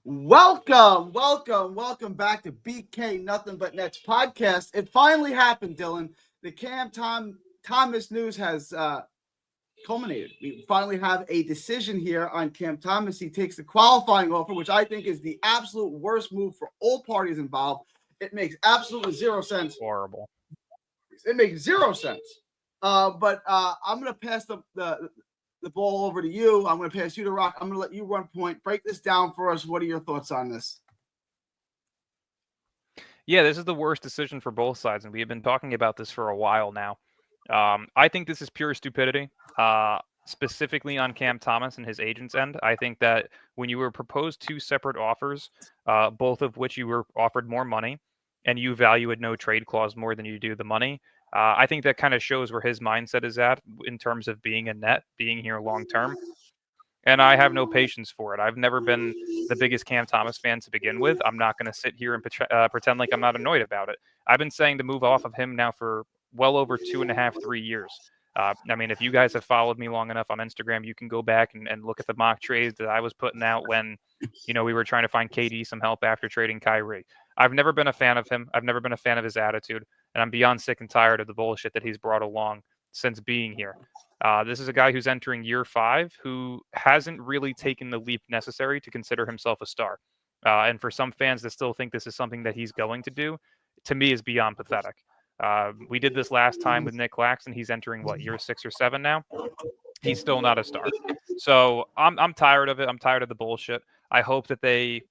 Welcome back to BK Nothing But Nets podcast. It finally happened, Dylan. The Thomas news has culminated. We finally have a decision here on Cam Thomas. He takes the qualifying offer, which I think is the absolute worst move for all parties involved. It makes absolutely zero sense. Horrible. It makes zero sense. But I'm going to pass the ball over to you. I'm going to pass you to Rock. I'm going to let you run point. Break this down for us. What are your thoughts on this? Yeah, this is the worst decision for both sides, and we have been talking about this for a while now. I think this is pure stupidity, specifically on Cam Thomas and his agent's end. I think that when you were proposed two separate offers, both of which you were offered more money, and you value a no trade clause more than you do the money, I think that kind of shows where his mindset is at in terms of being a net, being here long term. And I have no patience for it. I've never been the biggest Cam Thomas fan to begin with. I'm not going to sit here and pretend like I'm not annoyed about it. I've been saying to move off of him now for well over 2.5, 3 years. I mean, if you guys have followed me long enough on Instagram, you can go back and look at the mock trades that I was putting out when, we were trying to find KD some help after trading Kyrie. I've never been a fan of him. I've never been a fan of his attitude. And I'm beyond sick and tired of the bullshit that he's brought along since being here. This is a guy who's entering year 5 who hasn't really taken the leap necessary to consider himself a star. And for some fans that still think this is something that he's going to do, to me is beyond pathetic. We did this last time with Nick Claxton. He's entering, year 6 or 7 now? He's still not a star. So I'm tired of it. I'm tired of the bullshit. I hope that they,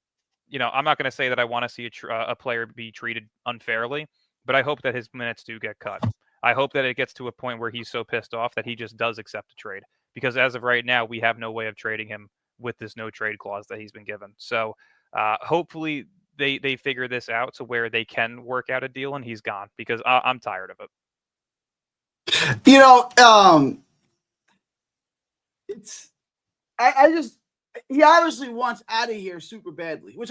I'm not going to say that I want to see a player be treated unfairly, but I hope that his minutes do get cut. I hope that it gets to a point where he's so pissed off that he just does accept a trade. Because as of right now, we have no way of trading him with this no trade clause that he's been given. So hopefully they figure this out to where they can work out a deal and he's gone, because I'm tired of it. He obviously wants out of here super badly, which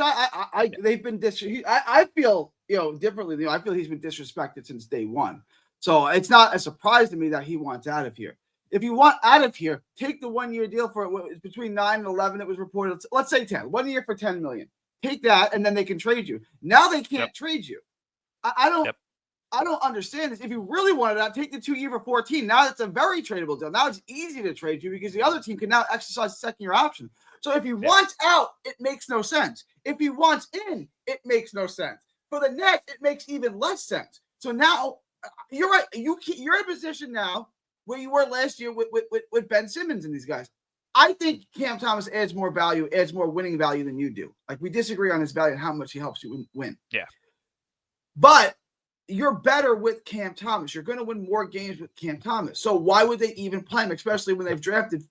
they've been I feel differently. I feel he's been disrespected since day one. So it's not a surprise to me that he wants out of here. If you want out of here, take the 1-year deal for it. Between 9 and 11, it was reported. Let's say 10. 1 year for $10 million. Take that, and then they can trade you. Now they can't trade you. I don't understand this. If you really wanted that, take the 2-year for 14. Now it's a very tradable deal. Now it's easy to trade you because the other team can now exercise the 2nd-year option. So if he wants out, it makes no sense. If he wants in, it makes no sense. For the Nets, it makes even less sense. So now you're right. You're in a position now where you were last year with Ben Simmons and these guys. I think Cam Thomas adds more value, adds more winning value than you do. We disagree on his value and how much he helps you win. Yeah. But you're better with Cam Thomas. You're going to win more games with Cam Thomas. So why would they even play him, especially when they've drafted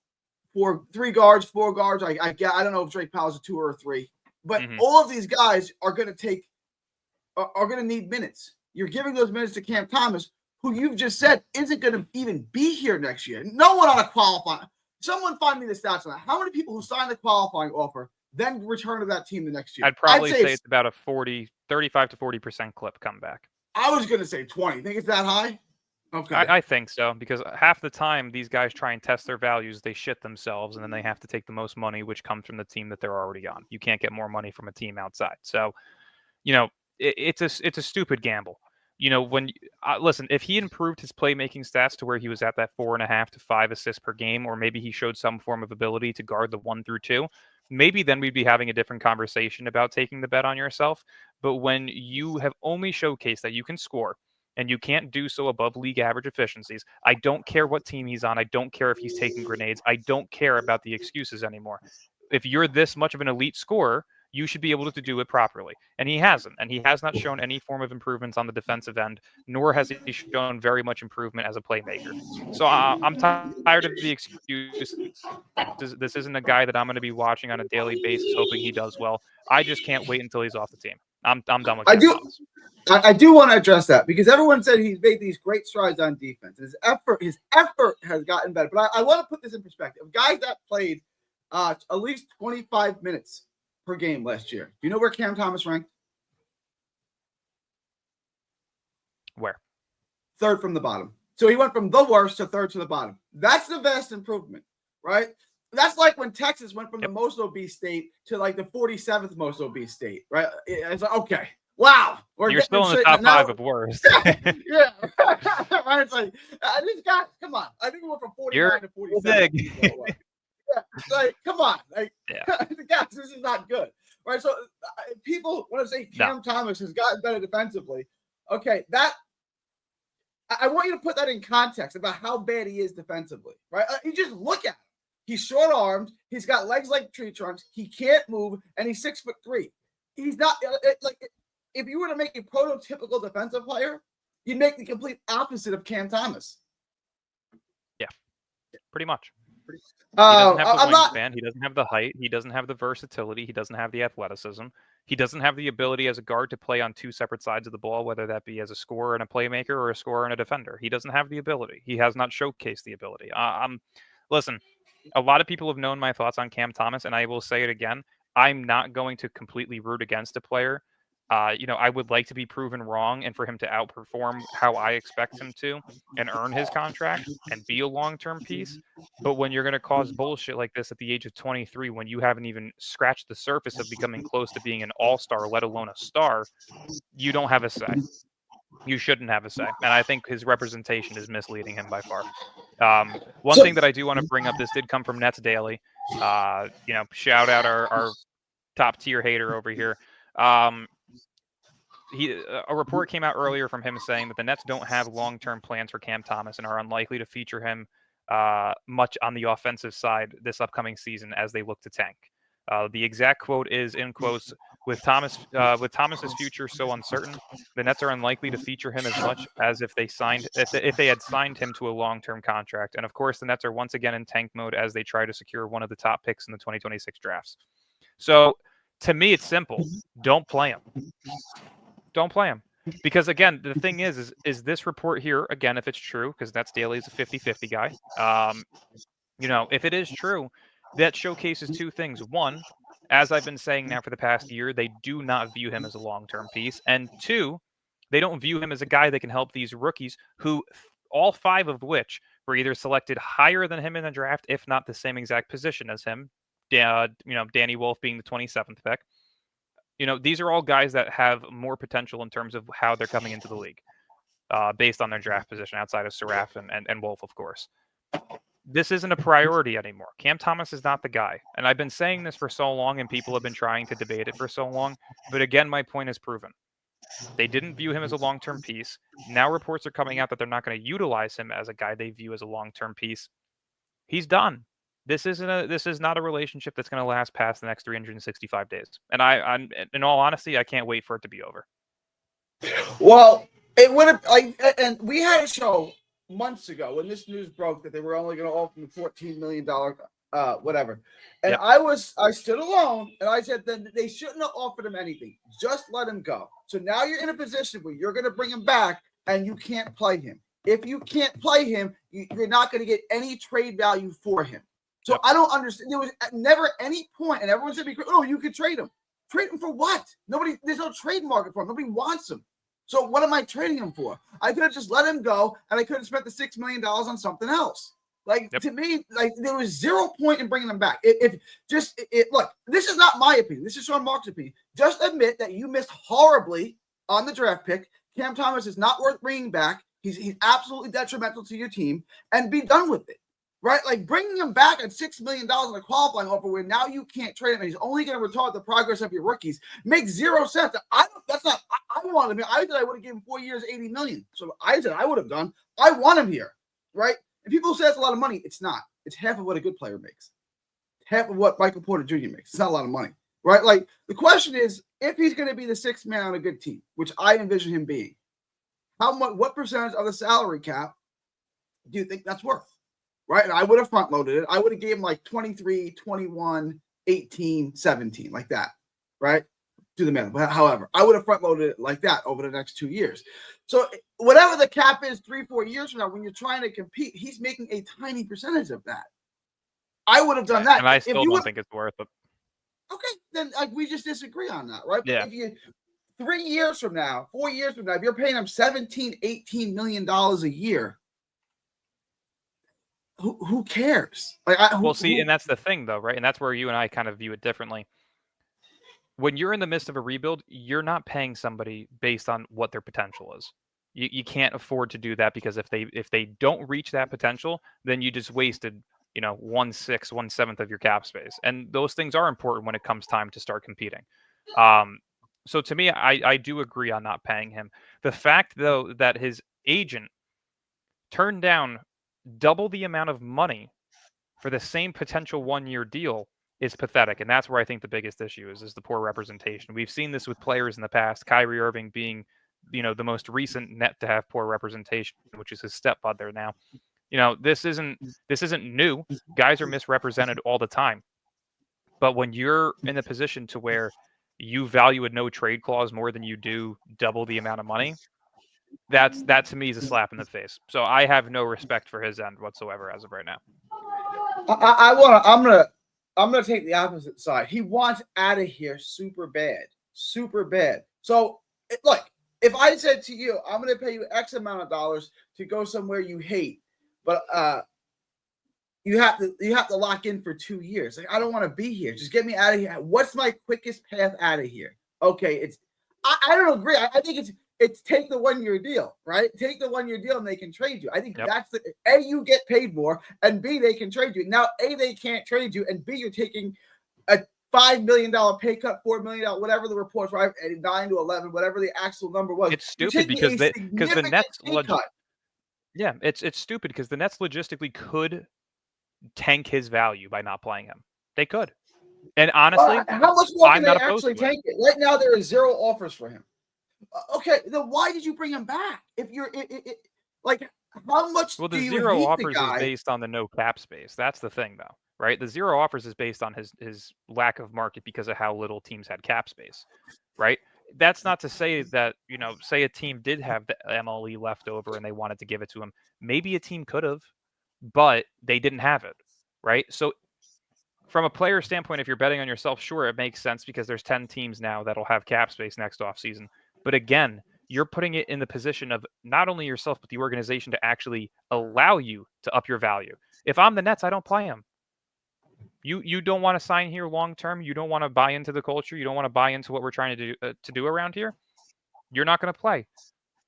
4 guards, 4 guards? I don't know if Drake Powell's a 2 or a 3, but all of these guys are going to need minutes. You're giving those minutes to Cam Thomas, who you've just said isn't going to even be here next year. No one on a qualifying. Someone find me the stats on that. How many people who signed the qualifying offer then return to that team the next year? I'd probably say it's about a 35 to 40% clip comeback. I was going to say 20. Think it's that high? Okay. I think so, because half the time these guys try and test their values, they shit themselves, and then they have to take the most money, which comes from the team that they're already on. You can't get more money from a team outside. So, it's a stupid gamble. Listen, if he improved his playmaking stats to where he was at that 4.5 to 5 assists per game, or maybe he showed some form of ability to guard the 1 through 2, maybe then we'd be having a different conversation about taking the bet on yourself. But when you have only showcased that you can score and you can't do so above league average efficiencies, I don't care what team he's on. I don't care if he's taking grenades. I don't care about the excuses anymore. If you're this much of an elite scorer, you should be able to do it properly. And he hasn't. And he has not shown any form of improvements on the defensive end, nor has he shown very much improvement as a playmaker. So I'm tired of the excuses. This isn't a guy that I'm going to be watching on a daily basis, hoping he does well. I just can't wait until he's off the team. I'm done with Thomas. I do want to address that, because everyone said he's made these great strides on defense. His effort has gotten better. But I want to put this in perspective. Guys that played at least 25 minutes per game last year. Do you know where Cam Thomas ranked? Where? 3rd from the bottom. So he went from the worst to 3rd to the bottom. That's the vast improvement, right? That's like when Texas went from the most obese state to like the 47th most obese state, right? It's like, okay, wow, You're still in the top 5 of worst. Yeah, right. It's like these guys, come on. I think we went from 49 to 47. Yeah, like, come on, like, guys, this is not good, right? So people want to say Cam Thomas has gotten better defensively. Okay, that I want you to put that in context about how bad he is defensively, right? You just look at him. He's short-armed. He's got legs like tree trunks. He can't move, and he's 6'3". He's not like if you were to make a prototypical defensive player, you'd make the complete opposite of Cam Thomas. Yeah, pretty much. He doesn't have the wingspan. He doesn't have the height. He doesn't have the versatility. He doesn't have the athleticism. He doesn't have the ability as a guard to play on 2 separate sides of the ball, whether that be as a scorer and a playmaker or a scorer and a defender. He doesn't have the ability. He has not showcased the ability. Listen, a lot of people have known my thoughts on Cam Thomas, and I will say it again. I'm not going to completely root against a player. I would like to be proven wrong and for him to outperform how I expect him to and earn his contract and be a long-term piece. But when you're going to cause bullshit like this at the age of 23, when you haven't even scratched the surface of becoming close to being an all-star, let alone a star, you don't have a say. You shouldn't have a say. And I think his representation is misleading him by far. One thing that I do want to bring up, this did come from Nets Daily. Shout out our top tier hater over here. A report came out earlier from him saying that the Nets don't have long-term plans for Cam Thomas and are unlikely to feature him much on the offensive side this upcoming season as they look to tank. The exact quote is, in quotes, with Thomas's future so uncertain, the Nets are unlikely to feature him as much as if they had signed him to a long-term contract. And of course, the Nets are once again in tank mode as they try to secure one of the top picks in the 2026 drafts. So to me, it's simple. Don't play him. Don't play him. Because, again, the thing is this report here, again, if it's true, because Nets Daily is a 50-50 guy, if it is true, that showcases 2 things. One, as I've been saying now for the past year, they do not view him as a long-term piece. And 2, they don't view him as a guy that can help these rookies who, all 5 of which were either selected higher than him in the draft, if not the same exact position as him, Danny Wolf being the 27th pick. These are all guys that have more potential in terms of how they're coming into the league based on their draft position outside of Saraf and Wolf, of course. This isn't a priority anymore. Cam Thomas is not the guy. And I've been saying this for so long, and people have been trying to debate it for so long. But again, my point is proven. They didn't view him as a long-term piece. Now reports are coming out that they're not going to utilize him as a guy they view as a long-term piece. He's done. This is not a relationship that's going to last past the next 365 days. And I'm in all honesty, I can't wait for it to be over. Well, it would have and we had a show months ago when this news broke that they were only going to offer him $14 million, whatever. And I stood alone and I said that they shouldn't have offered him anything. Just let him go. So now you're in a position where you're going to bring him back and you can't play him. If you can't play him, you're not going to get any trade value for him. So I don't understand. There was never any point, and everyone said, "Oh, you could trade him. Trade him for what? There's no trade market for him. Nobody wants him. So what am I trading him for? I could have just let him go, and I could have spent the $6 million on something else. To me, there was 0 point in bringing him back. Look, this is not my opinion. This is Sean Marks' opinion. Just admit that you missed horribly on the draft pick. Cam Thomas is not worth bringing back. He's absolutely detrimental to your team, and be done with it. Right? Like bringing him back at $6 million on a qualifying offer where now you can't trade him and he's only going to retard the progress of your rookies makes 0 sense. I wanted him. I said I would have given him 4 years, $80 million. So I said I would have done. I want him here. Right? And people say that's a lot of money. It's not. It's half of what a good player makes. Half of what Michael Porter Jr. makes. It's not a lot of money. Right? Like the question is, if he's going to be the 6th man on a good team, which I envision him being, what percentage of the salary cap do you think that's worth? Right. And I would have front loaded it. I would have gave him like 23, 21, 18, 17, like that. Right. Do the math. However, I would have front loaded it like that over the next 2 years. So whatever the cap is 3-4 years from now, when you're trying to compete, he's making a tiny percentage of that. I would have done that. And I still don't think it's worth it. Okay. Then we just disagree on that. Right. Yeah. But if you 3 years from now, 4 years from now, if you're paying him $17, $18 million a year, who cares? Like, Well, see, and that's the thing, though, right? And that's where you and I kind of view it differently. When you're in the midst of a rebuild, you're not paying somebody based on what their potential is. You can't afford to do that, because if they don't reach that potential, then you just wasted 1/6, 1/7 of your cap space, and those things are important when it comes time to start competing. So to me, I do agree on not paying him. The fact, though, that his agent turned down double the amount of money for the same potential 1-year deal is pathetic. And that's where I think the biggest issue is the poor representation. We've seen this with players in the past, Kyrie Irving being, the most recent net to have poor representation, which is his stepbrother now. This isn't new. Guys are misrepresented all the time. But when you're in a position to where you value a no trade clause more than you do double the amount of money, that to me is a slap in the face. So I have no respect for his end whatsoever as of right now. I'm gonna take the opposite side. He wants out of here super bad. So look, if I said to you, I'm gonna pay you X amount of dollars to go somewhere you hate, but you have to lock in for 2 years. Like, I don't want to be here. Just get me out of here. What's my quickest path out of here? Okay, I don't agree. I think it's take the 1-year deal, right? Take the 1-year deal and they can trade you. I think that's A, you get paid more, and B, they can trade you. Now, A, they can't trade you, and B, you're taking a $5 million pay cut, $4 million, whatever the reports were, 9 to 11, whatever the actual number was. It's stupid because the Nets it's stupid because the Nets logistically could tank his value by not playing him. They could. And honestly, how much more can they actually tank it? Right now, there are 0 offers for him. Okay, then why did you bring him back? If you're like, how much? Well, the do 0 offers is based on the no cap space. That's the thing, though, right? The 0 offers is based on his lack of market because of how little teams had cap space, right? That's not to say that, say a team did have the MLE left over and they wanted to give it to him. Maybe a team could have, but they didn't have it, right? So from a player standpoint, if you're betting on yourself, sure, it makes sense because there's 10 teams now that'll have cap space next offseason. But again, you're putting it in the position of not only yourself, but the organization to actually allow you to up your value. If I'm the Nets, I don't play him. You don't want to sign here long term. You don't want to buy into the culture. You don't want to buy into what we're trying to do around here. You're not going to play.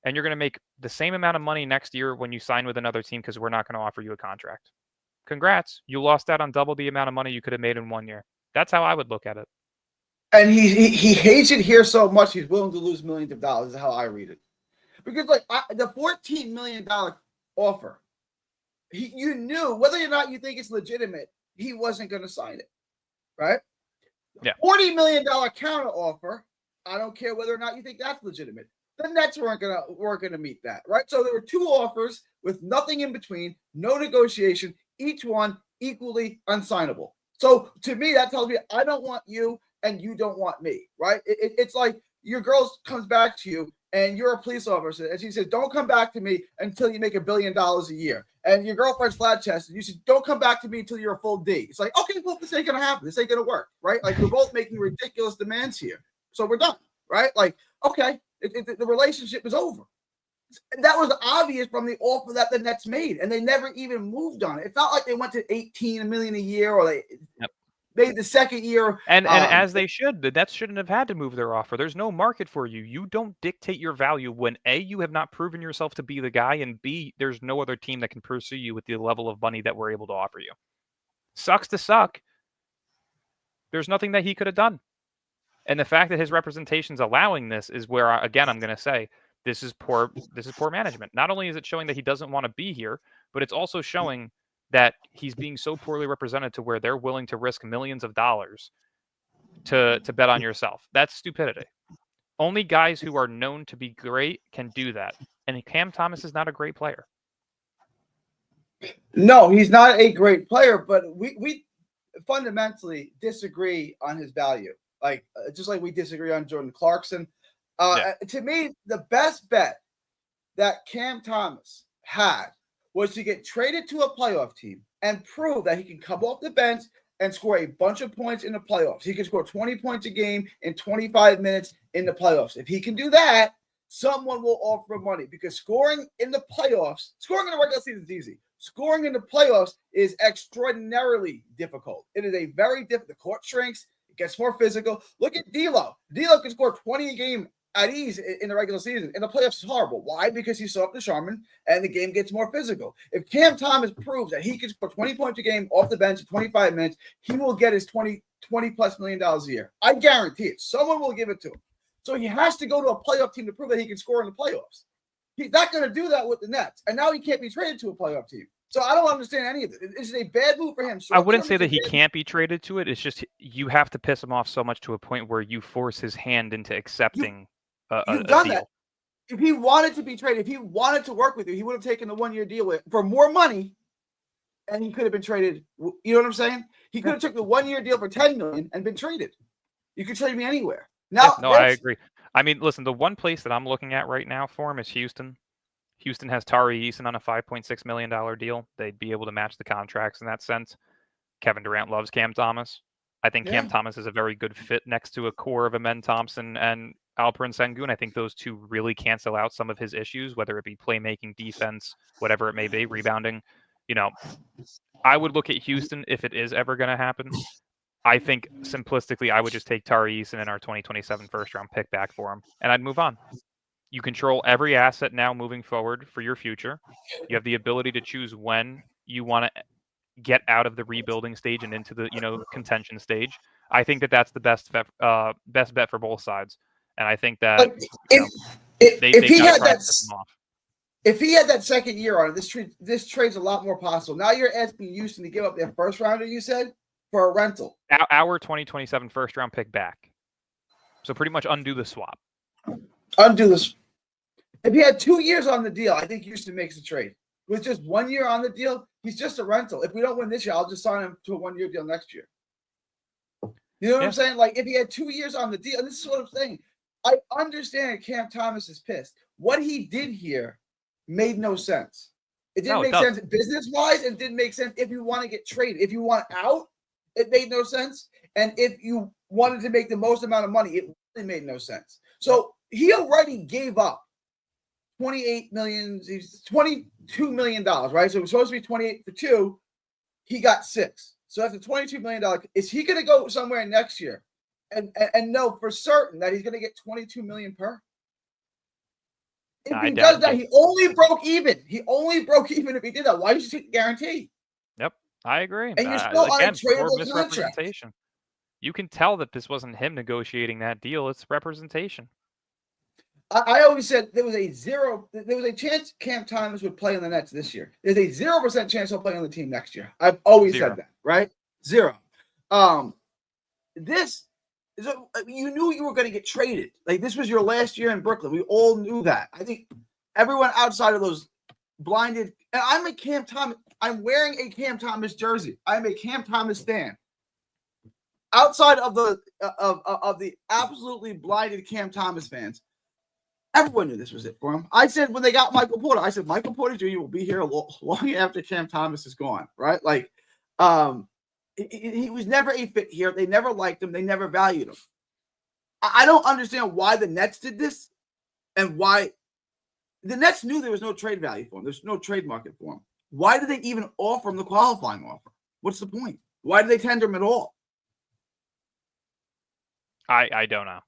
And you're going to make the same amount of money next year when you sign with another team because we're not going to offer you a contract. Congrats. You lost out on double the amount of money you could have made in 1 year. That's how I would look at it. And he hates it here so much he's willing to lose millions of dollars is how I read it. Because the $14 million offer, you knew whether or not you think it's legitimate, he wasn't going to sign it, right? Yeah. $40 million counter offer, I don't care whether or not you think that's legitimate. The Nets weren't gonna meet that, right? So there were 2 offers with nothing in between, no negotiation, each one equally unsignable. So to me, that tells me I don't want you and you don't want me, right? It's like your girl comes back to you and you're a police officer and she says, don't come back to me until you make $1 billion a year. And your girlfriend's flat chested. You said, don't come back to me until you're a full D. It's like, okay, well, this ain't going to happen. This ain't going to work, right? Like, we're both making ridiculous demands here. So we're done, right? Like, okay, the relationship is over. That was obvious from the offer that the Nets made, and they never even moved on it. It's not like they went to $18 million a year or they made the second year. And as they should. The Nets shouldn't have had to move their offer. There's no market for you. You don't dictate your value when A, you have not proven yourself to be the guy, and B, there's no other team that can pursue you with the level of money that we're able to offer you. Sucks to suck. There's nothing that he could have done. And the fact that his representation's allowing this is where, again, I'm going to say this is poor management. Not only is it showing that he doesn't want to be here, but it's also showing that he's being so poorly represented to where they're willing to risk millions of dollars to bet on yourself. That's stupidity. Only guys who are known to be great can do that. And Cam Thomas is not a great player. No, he's not a great player, but we fundamentally disagree on his value. Like, just like we disagree on Jordan Clarkson. To me, the best bet that Cam Thomas had was to get traded to a playoff team and prove that he can come off the bench and score a bunch of points in the playoffs. He can score 20 points a game in 25 minutes in the playoffs. If he can do that, someone will offer money because scoring in the playoffs, scoring in the regular season is easy. Scoring in the playoffs is extraordinarily difficult. It is a very difficult. The court shrinks. It gets more physical. Look at D'Lo. D'Lo can score 20 a game at ease in the regular season. In the playoffs, is horrible. Why? Because he's so up to Sharman, and the game gets more physical. If Cam Thomas proves that he can score 20 points a game off the bench in 25 minutes, he will get his $20+ million a year. I guarantee it. Someone will give it to him. So he has to go to a playoff team to prove that he can score in the playoffs. He's not going to do that with the Nets. And now he can't be traded to a playoff team. So I don't understand any of it. Is it a bad move for him? I wouldn't say that he can't be traded to it. It's just you have to piss him off so much to a point where you force his hand into accepting You've done deal. that. If he wanted to be traded, if he wanted to work with you, he would have taken the 1-year deal for more money, and he could have been traded. You know what I'm saying? He could have took the 1-year deal for $10 million and been traded. You could trade me anywhere. Now, no, I agree. I mean, listen, the one place that I'm looking at right now for him is Houston. Houston has Tari Eason on a $5.6 million deal. They'd be able to match the contracts in that sense. Kevin Durant loves Cam Thomas. I think Cam Thomas is a very good fit next to a core of Amen Thompson and Alperen Sengun. I think those two really cancel out some of his issues, whether it be playmaking, defense, whatever it may be, rebounding. You know, I would look at Houston if it is ever going to happen. I think simplistically, I would just take Tari Eason in our 2027 first-round pick back for him, and I'd move on. You control every asset now moving forward for your future. You have the ability to choose when you want to get out of the rebuilding stage and into the contention stage. I think that that's the best bet for both sides. And I think that if he had that second year on it, this trade's a lot more possible. Now you're asking Houston to give up their first rounder, you said, for a rental. Our 2027 first round pick back. So pretty much undo the swap. Undo this. If he had 2 years on the deal, I think Houston makes the trade. With just 1 year on the deal, he's just a rental. If we don't win this year, I'll just sign him to a 1-year deal next year. You know what I'm saying? Like, if he had 2 years on the deal, and this is what I'm saying. I understand Cam Thomas is pissed. What he did here made no sense. It didn't make sense business-wise, and didn't make sense if you want to get traded. If you want out, it made no sense. And if you wanted to make the most amount of money, it really made no sense. So he already gave up $22 million, right? So it was supposed to be 28 for 2. He got 6. So that's a $22 million. Is he going to go somewhere next year and know for certain that he's going to get $22 million per? If he does that, he only broke even. He only broke even if he did that. Why did you take the guarantee? Yep, I agree. And you're still on a tradable misrepresentation. You can tell that this wasn't him negotiating that deal. It's representation. I always said there was a chance Cam Thomas would play in the Nets this year. There's a 0% chance he'll play on the team next year. I've always said that, right? 0. You knew you were going to get traded. Like, this was your last year in Brooklyn. We all knew that. I think everyone outside of those blinded, and I'm a Cam Thomas. I'm wearing a Cam Thomas jersey. I'm a Cam Thomas fan. Outside of the absolutely blinded Cam Thomas fans, everyone knew this was it for him. I said when they got Michael Porter, I said Michael Porter Jr. will be here long after Cam Thomas is gone, right? Like, he was never a fit here. They never liked him. They never valued him. I don't understand why the Nets did this and why the Nets knew there was no trade value for him. There's no trade market for him. Why did they even offer him the qualifying offer? What's the point? Why did they tender him at all? I don't know.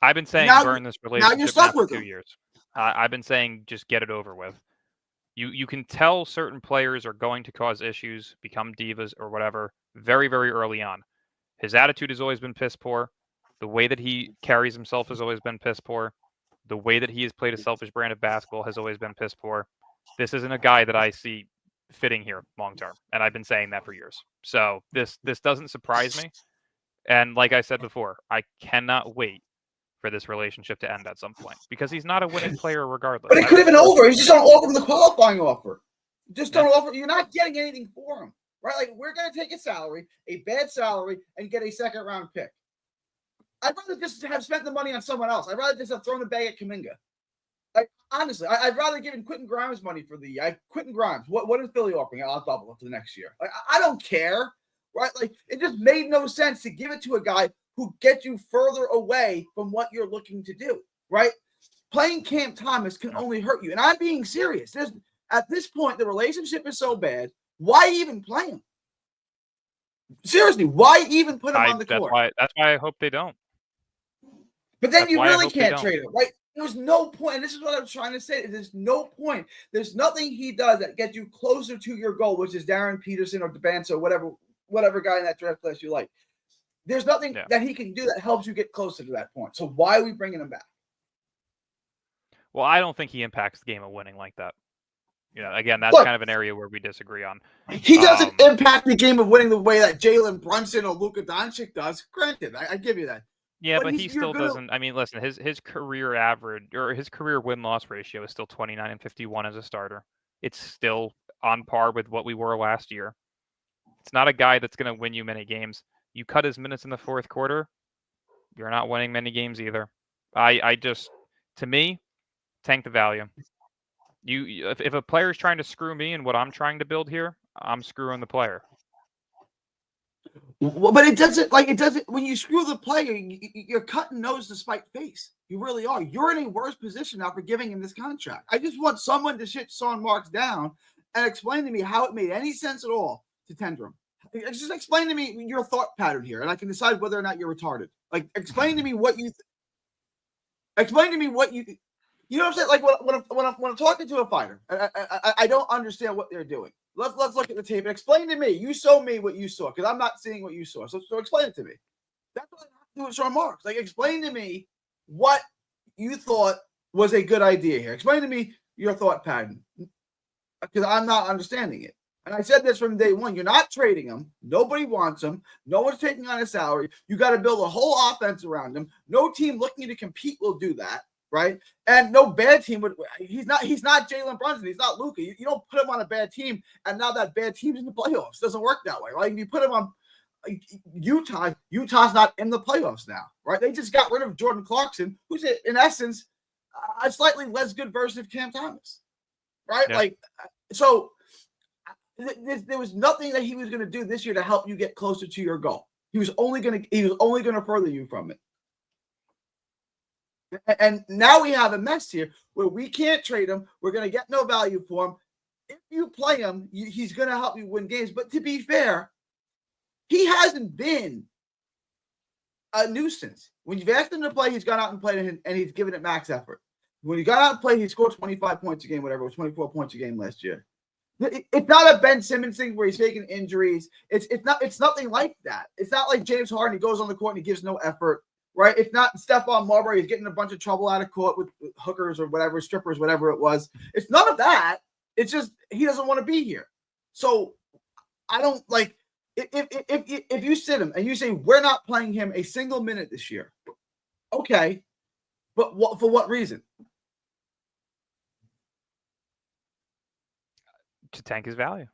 I've been saying burn this relationship now you're stuck with 2 years. I've been saying just get it over with. You can tell certain players are going to cause issues, become divas or whatever very, very early on. His attitude has always been piss poor. The way that he carries himself has always been piss poor. The way that he has played a selfish brand of basketball has always been piss poor. This isn't a guy that I see fitting here long term, and I've been saying that for years. So this doesn't surprise me. And like I said before, I cannot wait for this relationship to end at some point because he's not a winning player regardless. But it could have been over. He's just don't offer him the qualifying offer. Just don't offer. You're not getting anything for him, right? Like, we're going to take a salary, a bad salary, and get a second-round pick. I'd rather just have spent the money on someone else. I'd rather just have thrown the bag at Kuminga. Like, honestly, I'd rather give him Quentin Grimes money for the year. Quentin Grimes, what is Philly offering? I'll double up to the next year. Like, I don't care, right? Like, it just made no sense to give it to a guy who gets you further away from what you're looking to do, right? Playing Cam Thomas can only hurt you. And I'm being serious. At this point, the relationship is so bad. Why even play him? Seriously, why even put him on the court? That's why I hope they don't. But then you really can't trade him, right? There's no point. And this is what I was trying to say. There's no point. There's nothing he does that gets you closer to your goal, which is Darren Peterson or DeBanso, or whatever guy in that draft class you like. There's nothing that he can do that helps you get closer to that point. So why are we bringing him back? Well, I don't think he impacts the game of winning like that. Again, that's kind of an area where we disagree on. He doesn't impact the game of winning the way that Jalen Brunson or Luka Doncic does. Granted, I give you that. Yeah, but he still doesn't. I mean, listen, his career average or his career win-loss ratio is still 29-51 as a starter. It's still on par with what we were last year. It's not a guy that's going to win you many games. You cut his minutes in the fourth quarter, you're not winning many games either. To me, tank the value. If a player is trying to screw me and what I'm trying to build here, I'm screwing the player. Well, but it doesn't when you screw the player, you're cutting nose to spite face. You really are. You're in a worse position now for giving him this contract. I just want someone to shit Sean Marks down and explain to me how it made any sense at all to tender him. Just explain to me your thought pattern here, and I can decide whether or not you're retarded. Like, explain to me what you. Explain to me what you. You know what I'm saying? Like when I'm talking to a fighter, I don't understand what they're doing. Let's look at the tape and explain to me. You show me what you saw because I'm not seeing what you saw. So explain it to me. That's what I have to do with Sean Marks. Like, explain to me what you thought was a good idea here. Explain to me your thought pattern because I'm not understanding it. And I said this from day one. You're not trading him. Nobody wants him. No one's taking on a salary. You got to build a whole offense around him. No team looking to compete will do that. Right, and no bad team would. He's not Jalen Brunson. He's not Luka. You don't put him on a bad team, and now that bad team's in the playoffs. It doesn't work that way, right? If you put him on Utah, Utah's not in the playoffs now, right? They just got rid of Jordan Clarkson, who's in essence a slightly less good version of Cam Thomas, right? Yeah. Like, so there was nothing that he was going to do this year to help you get closer to your goal. He was only going to further you from it. And now we have a mess here where we can't trade him. We're going to get no value for him. If you play him, he's going to help you win games. But to be fair, he hasn't been a nuisance. When you've asked him to play, he's gone out and played and he's given it max effort. When he got out and played, he scored 25 points a game, whatever. It was 24 points a game last year. It's not a Ben Simmons thing where he's taking injuries. It's nothing like that. It's not like James Harden. He goes on the court and he gives no effort. Right? It's not Stephon Marbury. He's getting a bunch of trouble out of court with hookers or whatever, strippers, whatever it was. It's none of that. It's just he doesn't want to be here. So I don't like if you sit him and you say we're not playing him a single minute this year. Okay, but for what reason? To tank his value.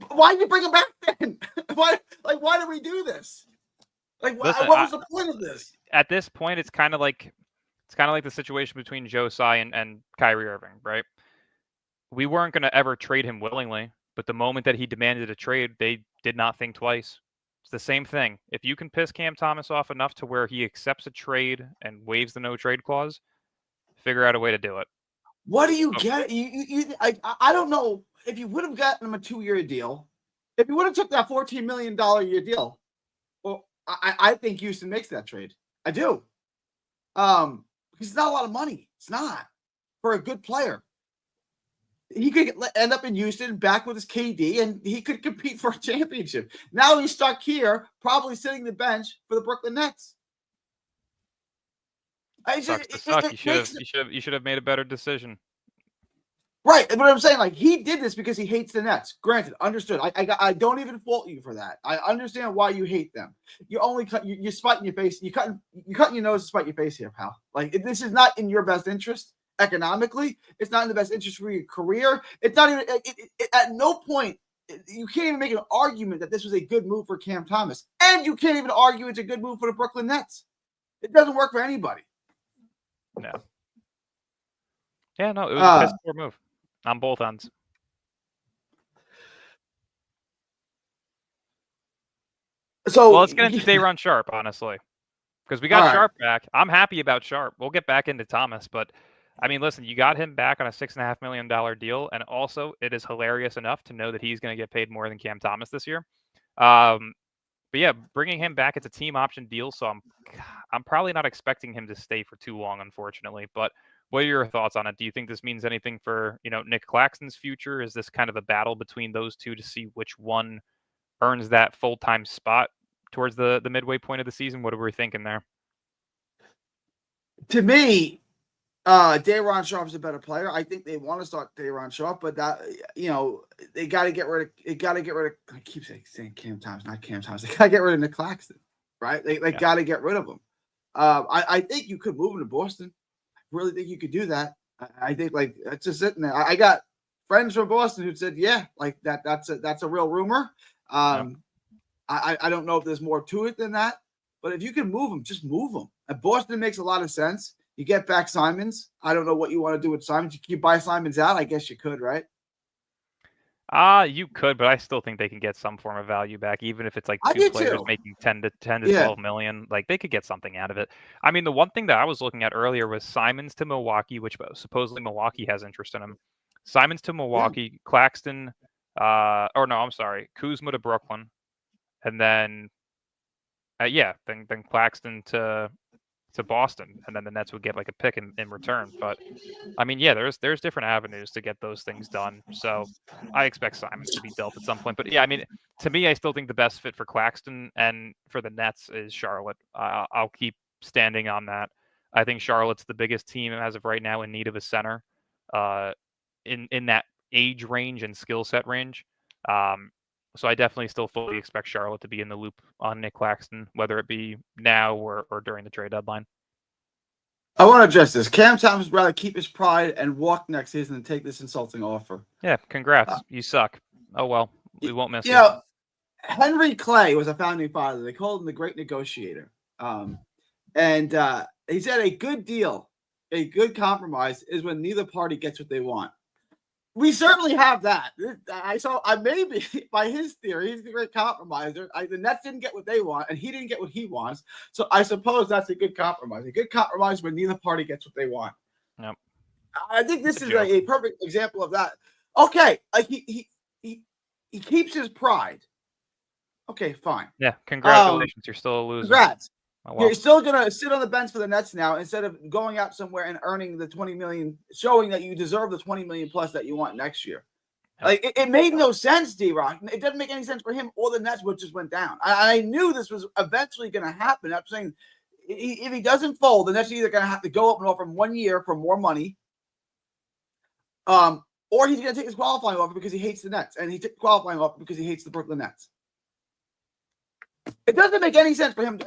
Why did you bring him back then? Why do we do this? Like, listen, what was the point of this? At this point, it's kind of like the situation between Joe Tsai and Kyrie Irving, right? We weren't going to ever trade him willingly, but the moment that he demanded a trade, they did not think twice. It's the same thing. If you can piss Cam Thomas off enough to where he accepts a trade and waives the no trade clause, figure out a way to do it. What do you get? I don't know. If you would have gotten him a 2-year deal, if you would have took that $14 million year deal, well, I think Houston makes that trade. I do. Because it's not a lot of money. It's not for a good player. He could end up in Houston back with his KD, and he could compete for a championship. Now he's stuck here, probably sitting the bench for the Brooklyn Nets. You should have made a better decision. Right, but I'm saying, like, he did this because he hates the Nets. Granted, understood. I don't even fault you for that. I understand why you hate them. You're spiting your face. You're cutting your nose to spite your face here, pal. Like, this is not in your best interest economically. It's not in the best interest for your career. It's not even at no point you can't even make an argument that this was a good move for Cam Thomas, and you can't even argue it's a good move for the Brooklyn Nets. It doesn't work for anybody. No. Yeah, no, it was a piss poor move. On both ends. So let's get into Day'Ron Sharpe, honestly, because we got Sharpe back. I'm happy about Sharpe. We'll get back into Thomas, but I mean, listen, you got him back on a $6.5 million deal, and also it is hilarious enough to know that he's going to get paid more than Cam Thomas this year. But yeah, bringing him back, it's a team option deal, so I'm probably not expecting him to stay for too long, unfortunately. But what are your thoughts on it? Do you think this means anything for Nick Claxton's future? Is this kind of a battle between those two to see which one earns that full-time spot towards the midway point of the season? What are we thinking there? To me, Day'Ron Sharpe's a better player. I think they want to start Day'Ron Sharpe, but that they got to get rid of. I keep saying Cam Thomas, not Cam Thomas. They got to get rid of Nick Claxton, right? They got to get rid of him. I think you could move him to Boston. I really think you could do that. I think that's just sitting there. I got friends from Boston who said, yeah, like that's a real rumor. I don't know if there's more to it than that, but if you can move him, just move him. And Boston makes a lot of sense. You get back Simons. I don't know what you want to do with Simons. You buy Simons out? I guess you could, right? You could, but I still think they can get some form of value back, even if it's like I two do players too. making 10 to 12 million. Like they could get something out of it. I mean, the one thing that I was looking at earlier was Simons to Milwaukee, which supposedly Milwaukee has interest in him. Simons to Milwaukee, Claxton, Kuzma to Brooklyn, and then then Claxton to Boston, and then the Nets would get like a pick in return. But I mean, yeah, there's different avenues to get those things done. So I expect Simons to be dealt at some point. But yeah, I mean, to me, I still think the best fit for Claxton and for the Nets is Charlotte. I'll keep standing on that. I think Charlotte's the biggest team as of right now in need of a center, in that age range and skill set range. So I definitely still fully expect Charlotte to be in the loop on Nick Claxton, whether it be now or during the trade deadline. I want to address this. Cam Thomas would rather keep his pride and walk next season than take this insulting offer. Yeah, congrats. You suck. Oh, well, we won't miss you. You know, Henry Clay was a founding father. They called him the great negotiator. And he said a good deal, a good compromise is when neither party gets what they want. We certainly have that. Maybe by his theory, he's the great compromiser. The Nets didn't get what they want, and he didn't get what he wants. So I suppose that's a good compromise. A good compromise when neither party gets what they want. Yep. I think this is a perfect example of that. Okay, like he keeps his pride. Okay, fine. Yeah, congratulations. You're still a loser. Congrats. Oh, well. You're still going to sit on the bench for the Nets now instead of going out somewhere and earning the $20 million, showing that you deserve the $20 million plus that you want next year. Like it made no sense, D-Rock. It doesn't make any sense for him or the Nets, which just went down. I knew this was eventually going to happen. I'm saying if he doesn't fold, the Nets are either going to have to go up and offer him 1 year for more money, or he's going to take his qualifying offer because he hates the Nets, and he took the qualifying offer because he hates the Brooklyn Nets. It doesn't make any sense for him.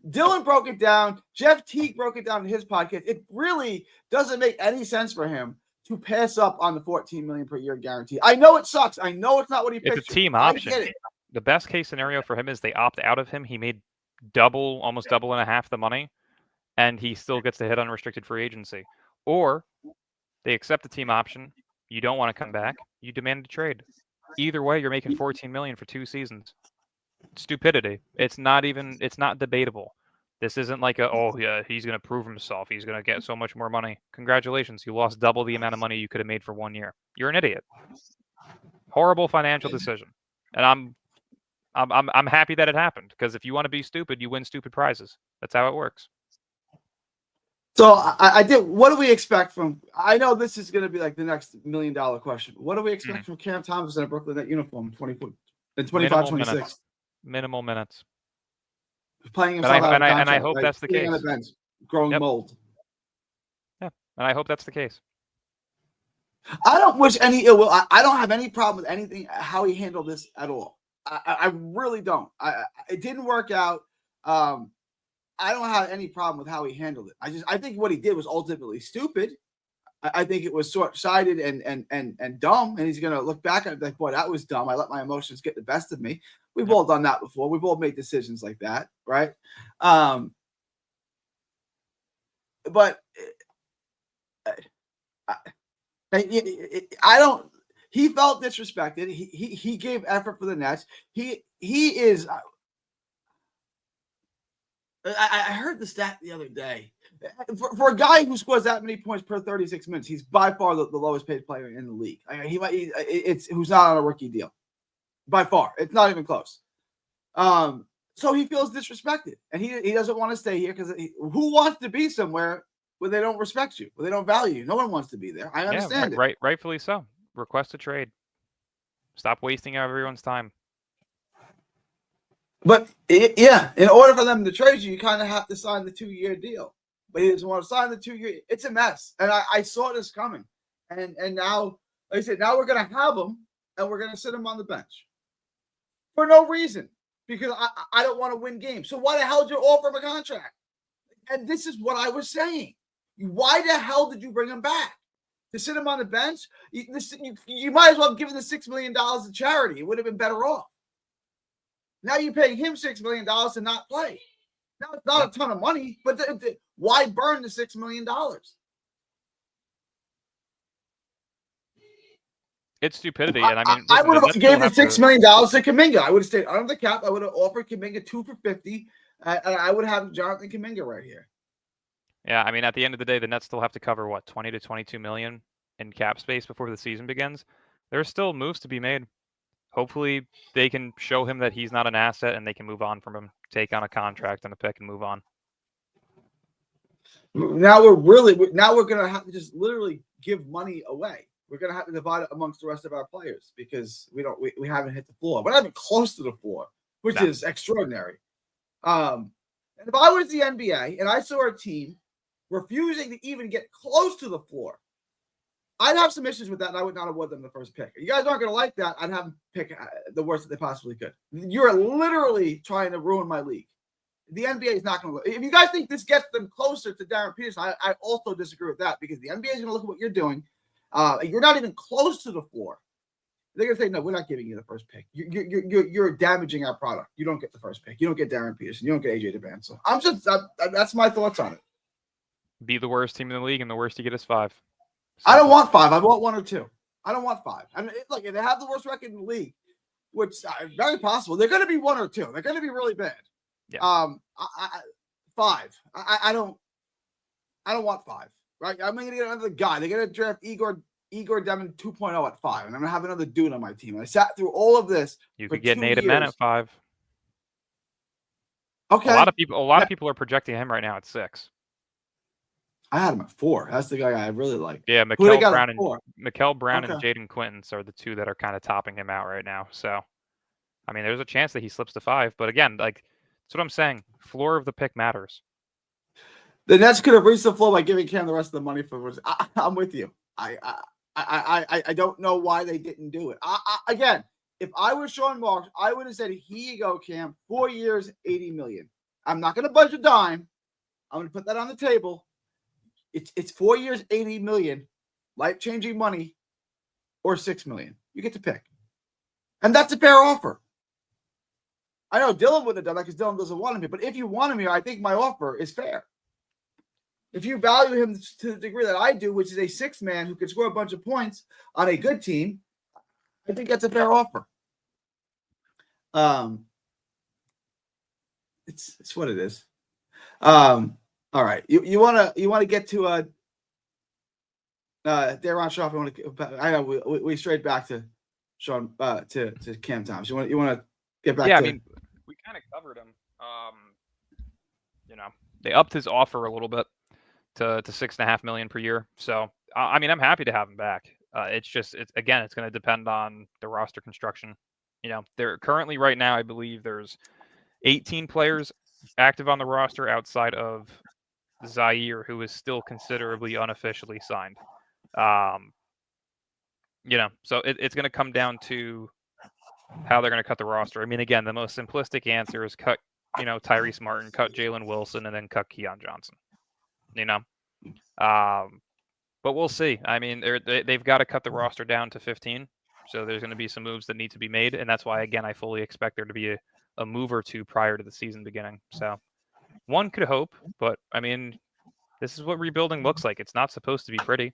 Dylan broke it down. Jeff Teague broke it down in his podcast. It really doesn't make any sense for him to pass up on the $14 million per year guarantee. I know it sucks. I know it's not what he pictured. It's a team option. The best case scenario for him is they opt out of him. He made almost double and a half the money, and he still gets to hit unrestricted free agency. Or they accept the team option. You don't want to come back. You demand a trade. Either way, you're making $14 million for 2 seasons. Stupidity. It's not debatable. This isn't like he's going to prove himself. He's going to get so much more money. Congratulations. You lost double the amount of money you could have made for 1 year. You're an idiot. Horrible financial decision. And I'm happy that it happened, because if you want to be stupid, you win stupid prizes. That's how it works. So I did. What do we expect from? I know this is going to be like the next $1 million question. What do we expect from Cam Thomas in a Brooklyn Net uniform? 25-26. Minimal minutes. Playing himself and I hope that's the case. On the bench, growing mold. Yeah, and I hope that's the case. I don't wish any ill will. I don't have any problem with anything how he handled this at all. I really don't. It didn't work out. I don't have any problem with how he handled it. I think what he did was ultimately stupid. I think it was short-sighted and dumb, and he's going to look back at it like, boy, that was dumb. I let my emotions get the best of me. We've all done that before. We've all made decisions like that, right? But I don't. He felt disrespected. He gave effort for the Nets. He is. I heard the stat the other day. For a guy who scores that many points per 36 minutes, he's by far the lowest paid player in the league. It's who's not on a rookie deal, by far. It's not even close. So he feels disrespected, and he doesn't want to stay here because who wants to be somewhere where they don't respect you, where they don't value you? No one wants to be there. I understand it. Rightfully so. Request a trade. Stop wasting everyone's time. But in order for them to trade you, you kind of have to sign the 2-year deal. But he doesn't want to sign the 2-year. It's a mess, and I saw this coming. And now, like I said, now we're going to have him, and we're going to sit him on the bench for no reason because I don't want to win games. So why the hell did you offer him a contract? And this is what I was saying. Why the hell did you bring him back? To sit him on the bench? You might as well have given the $6 million to charity. It would have been better off. Now you're paying him $6 million to not play. Now it's not a ton of money, but why burn the $6 million? It's stupidity, and I mean, I would have gave the $6 million to Kuminga. I would have stayed under the cap. I would have offered Kuminga 2 for $50, and I would have Jonathan Kuminga right here. Yeah, I mean, at the end of the day, the Nets still have to cover what 20 to 22 million in cap space before the season begins. There's still moves to be made. Hopefully, they can show him that he's not an asset, and they can move on from him, take on a contract and a pick, and move on. Now we're going to have to just literally give money away. We're going to have to divide it amongst the rest of our players because we haven't hit the floor. We're not even close to the floor, which is extraordinary. And if I was the NBA and I saw a team refusing to even get close to the floor, I'd have some issues with that, and I would not award them the first pick. You guys aren't going to like that. I'd have them pick the worst that they possibly could. You're literally trying to ruin my league. The NBA is not going to look. If you guys think this gets them closer to Darren Peterson, I also disagree with that because the NBA is going to look at what you're doing. You're not even close to the floor. They're going to say, no, we're not giving you the first pick. You're damaging our product. You don't get the first pick. You don't get Darren Peterson. You don't get AJ DeBan. So that's my thoughts on it. Be the worst team in the league, and the worst you get is 5. I don't want 5. I want 1 or 2. I don't want 5. I mean, look, if they have the worst record in the league, which is very possible, they're going to be 1 or 2. They're going to be really bad. Yeah. 5. I don't want 5. Right? I'm going to get another guy. They're going to draft Igor Demon 2.0 at 5, and I'm going to have another dude on my team. And I sat through all of this. You could get Nate Men at 5. Okay. A lot of people are projecting him right now at 6. I had him at 4. That's the guy I really like. Yeah, Mikal Brown and Jaden Quintons are the 2 that are kind of topping him out right now. So, I mean, there's a chance that he slips to 5. But again, like that's what I'm saying. Floor of the pick matters. The Nets could have reached the floor by giving Cam the rest of the money for. I'm with you. I don't know why they didn't do it. Again, if I was Sean Marks, I would have said, "Here you go, Cam. 4 years, $80 million. I'm not going to budge a dime. I'm going to put that on the table. It's 4 years, $80 million, life-changing money, or $6 million. You get to pick, and that's a fair offer. I know Dylan would have done that because Dylan doesn't want him here. But if you want him here, I think my offer is fair. If you value him to the degree that I do, which is a 6th man who can score a bunch of points on a good team, I think that's a fair offer. It's what it is. All right, you want to get to Daron Sharpe. I know we strayed back to Sean to Cam Thomas. You want to get back? Yeah, I mean, we kind of covered him. They upped his offer a little bit to $6.5 million per year. So I mean, I'm happy to have him back. It's going to depend on the roster construction. They're currently right now, I believe there's 18 players active on the roster outside of Zaire, who is still considerably unofficially signed. So it's going to come down to how they're going to cut the roster. I mean, again, the most simplistic answer is cut, Tyrese Martin, cut Jalen Wilson, and then cut Keon Johnson. But we'll see. I mean, they've got to cut the roster down to 15. So there's going to be some moves that need to be made, and that's why, again, I fully expect there to be a move or two prior to the season beginning. So one could hope, but I mean, this is what rebuilding looks like. It's not supposed to be pretty.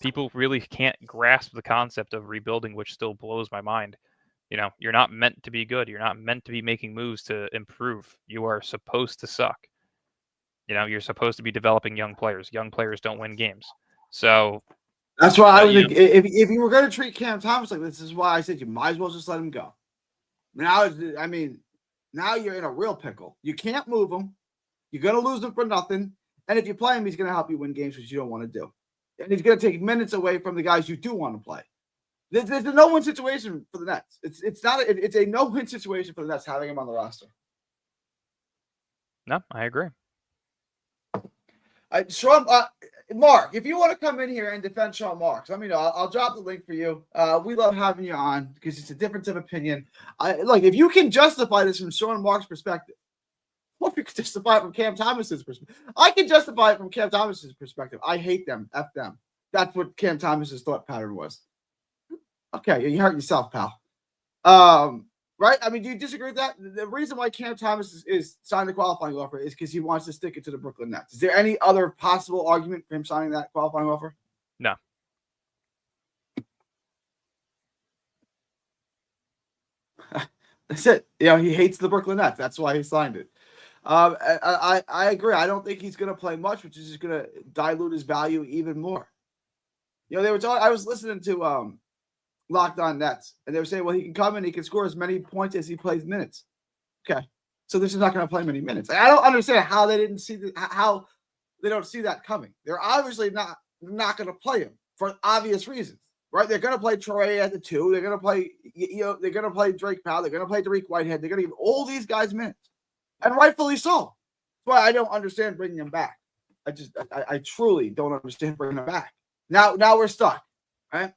People really can't grasp the concept of rebuilding, which still blows my mind. You're not meant to be good. You're not meant to be making moves to improve. You are supposed to suck. You're supposed to be developing young players. Young players don't win games. So that's why I would think know, if you were going to treat Cam Thomas like this is why I said you might as well just let him go. Now, I mean, now you're in a real pickle. You can't move him. You're going to lose him for nothing. And if you play him, he's going to help you win games, which you don't want to do. And he's going to take minutes away from the guys you do want to play. There's a no-win situation for the Nets. It's a no-win situation for the Nets having him on the roster. No, I agree. Mark, if you want to come in here and defend Sean Marks, let me know. I'll drop the link for you. We love having you on because it's a difference of opinion. If you can justify this from Sean Marks' perspective, or if you can justify it from Cam Thomas's perspective, I can justify it from Cam Thomas's perspective. I hate them. F them. That's what Cam Thomas's thought pattern was. Okay, you hurt yourself, pal. Right? I mean, do you disagree with that? The reason why Cam Thomas is signing the qualifying offer is because he wants to stick it to the Brooklyn Nets. Is there any other possible argument for him signing that qualifying offer? No. That's it. He hates the Brooklyn Nets. That's why he signed it. I agree. I don't think he's going to play much, which is just going to dilute his value even more. They were talking. I was listening to Locked On Nets, and they were saying, well, he can come and he can score as many points as he plays minutes. Okay, so this is not going to play many minutes. I don't understand how they didn't see how they don't see that coming. They're obviously not going to play him for obvious reasons, right? They're going to play Troy at the 2. They're going to play, they're going to play Drake Powell. They're going to play Dariq Whitehead. They're going to give all these guys minutes, and rightfully so. That's why I don't understand bringing him back. I truly don't understand bringing him back. Now we're stuck, right?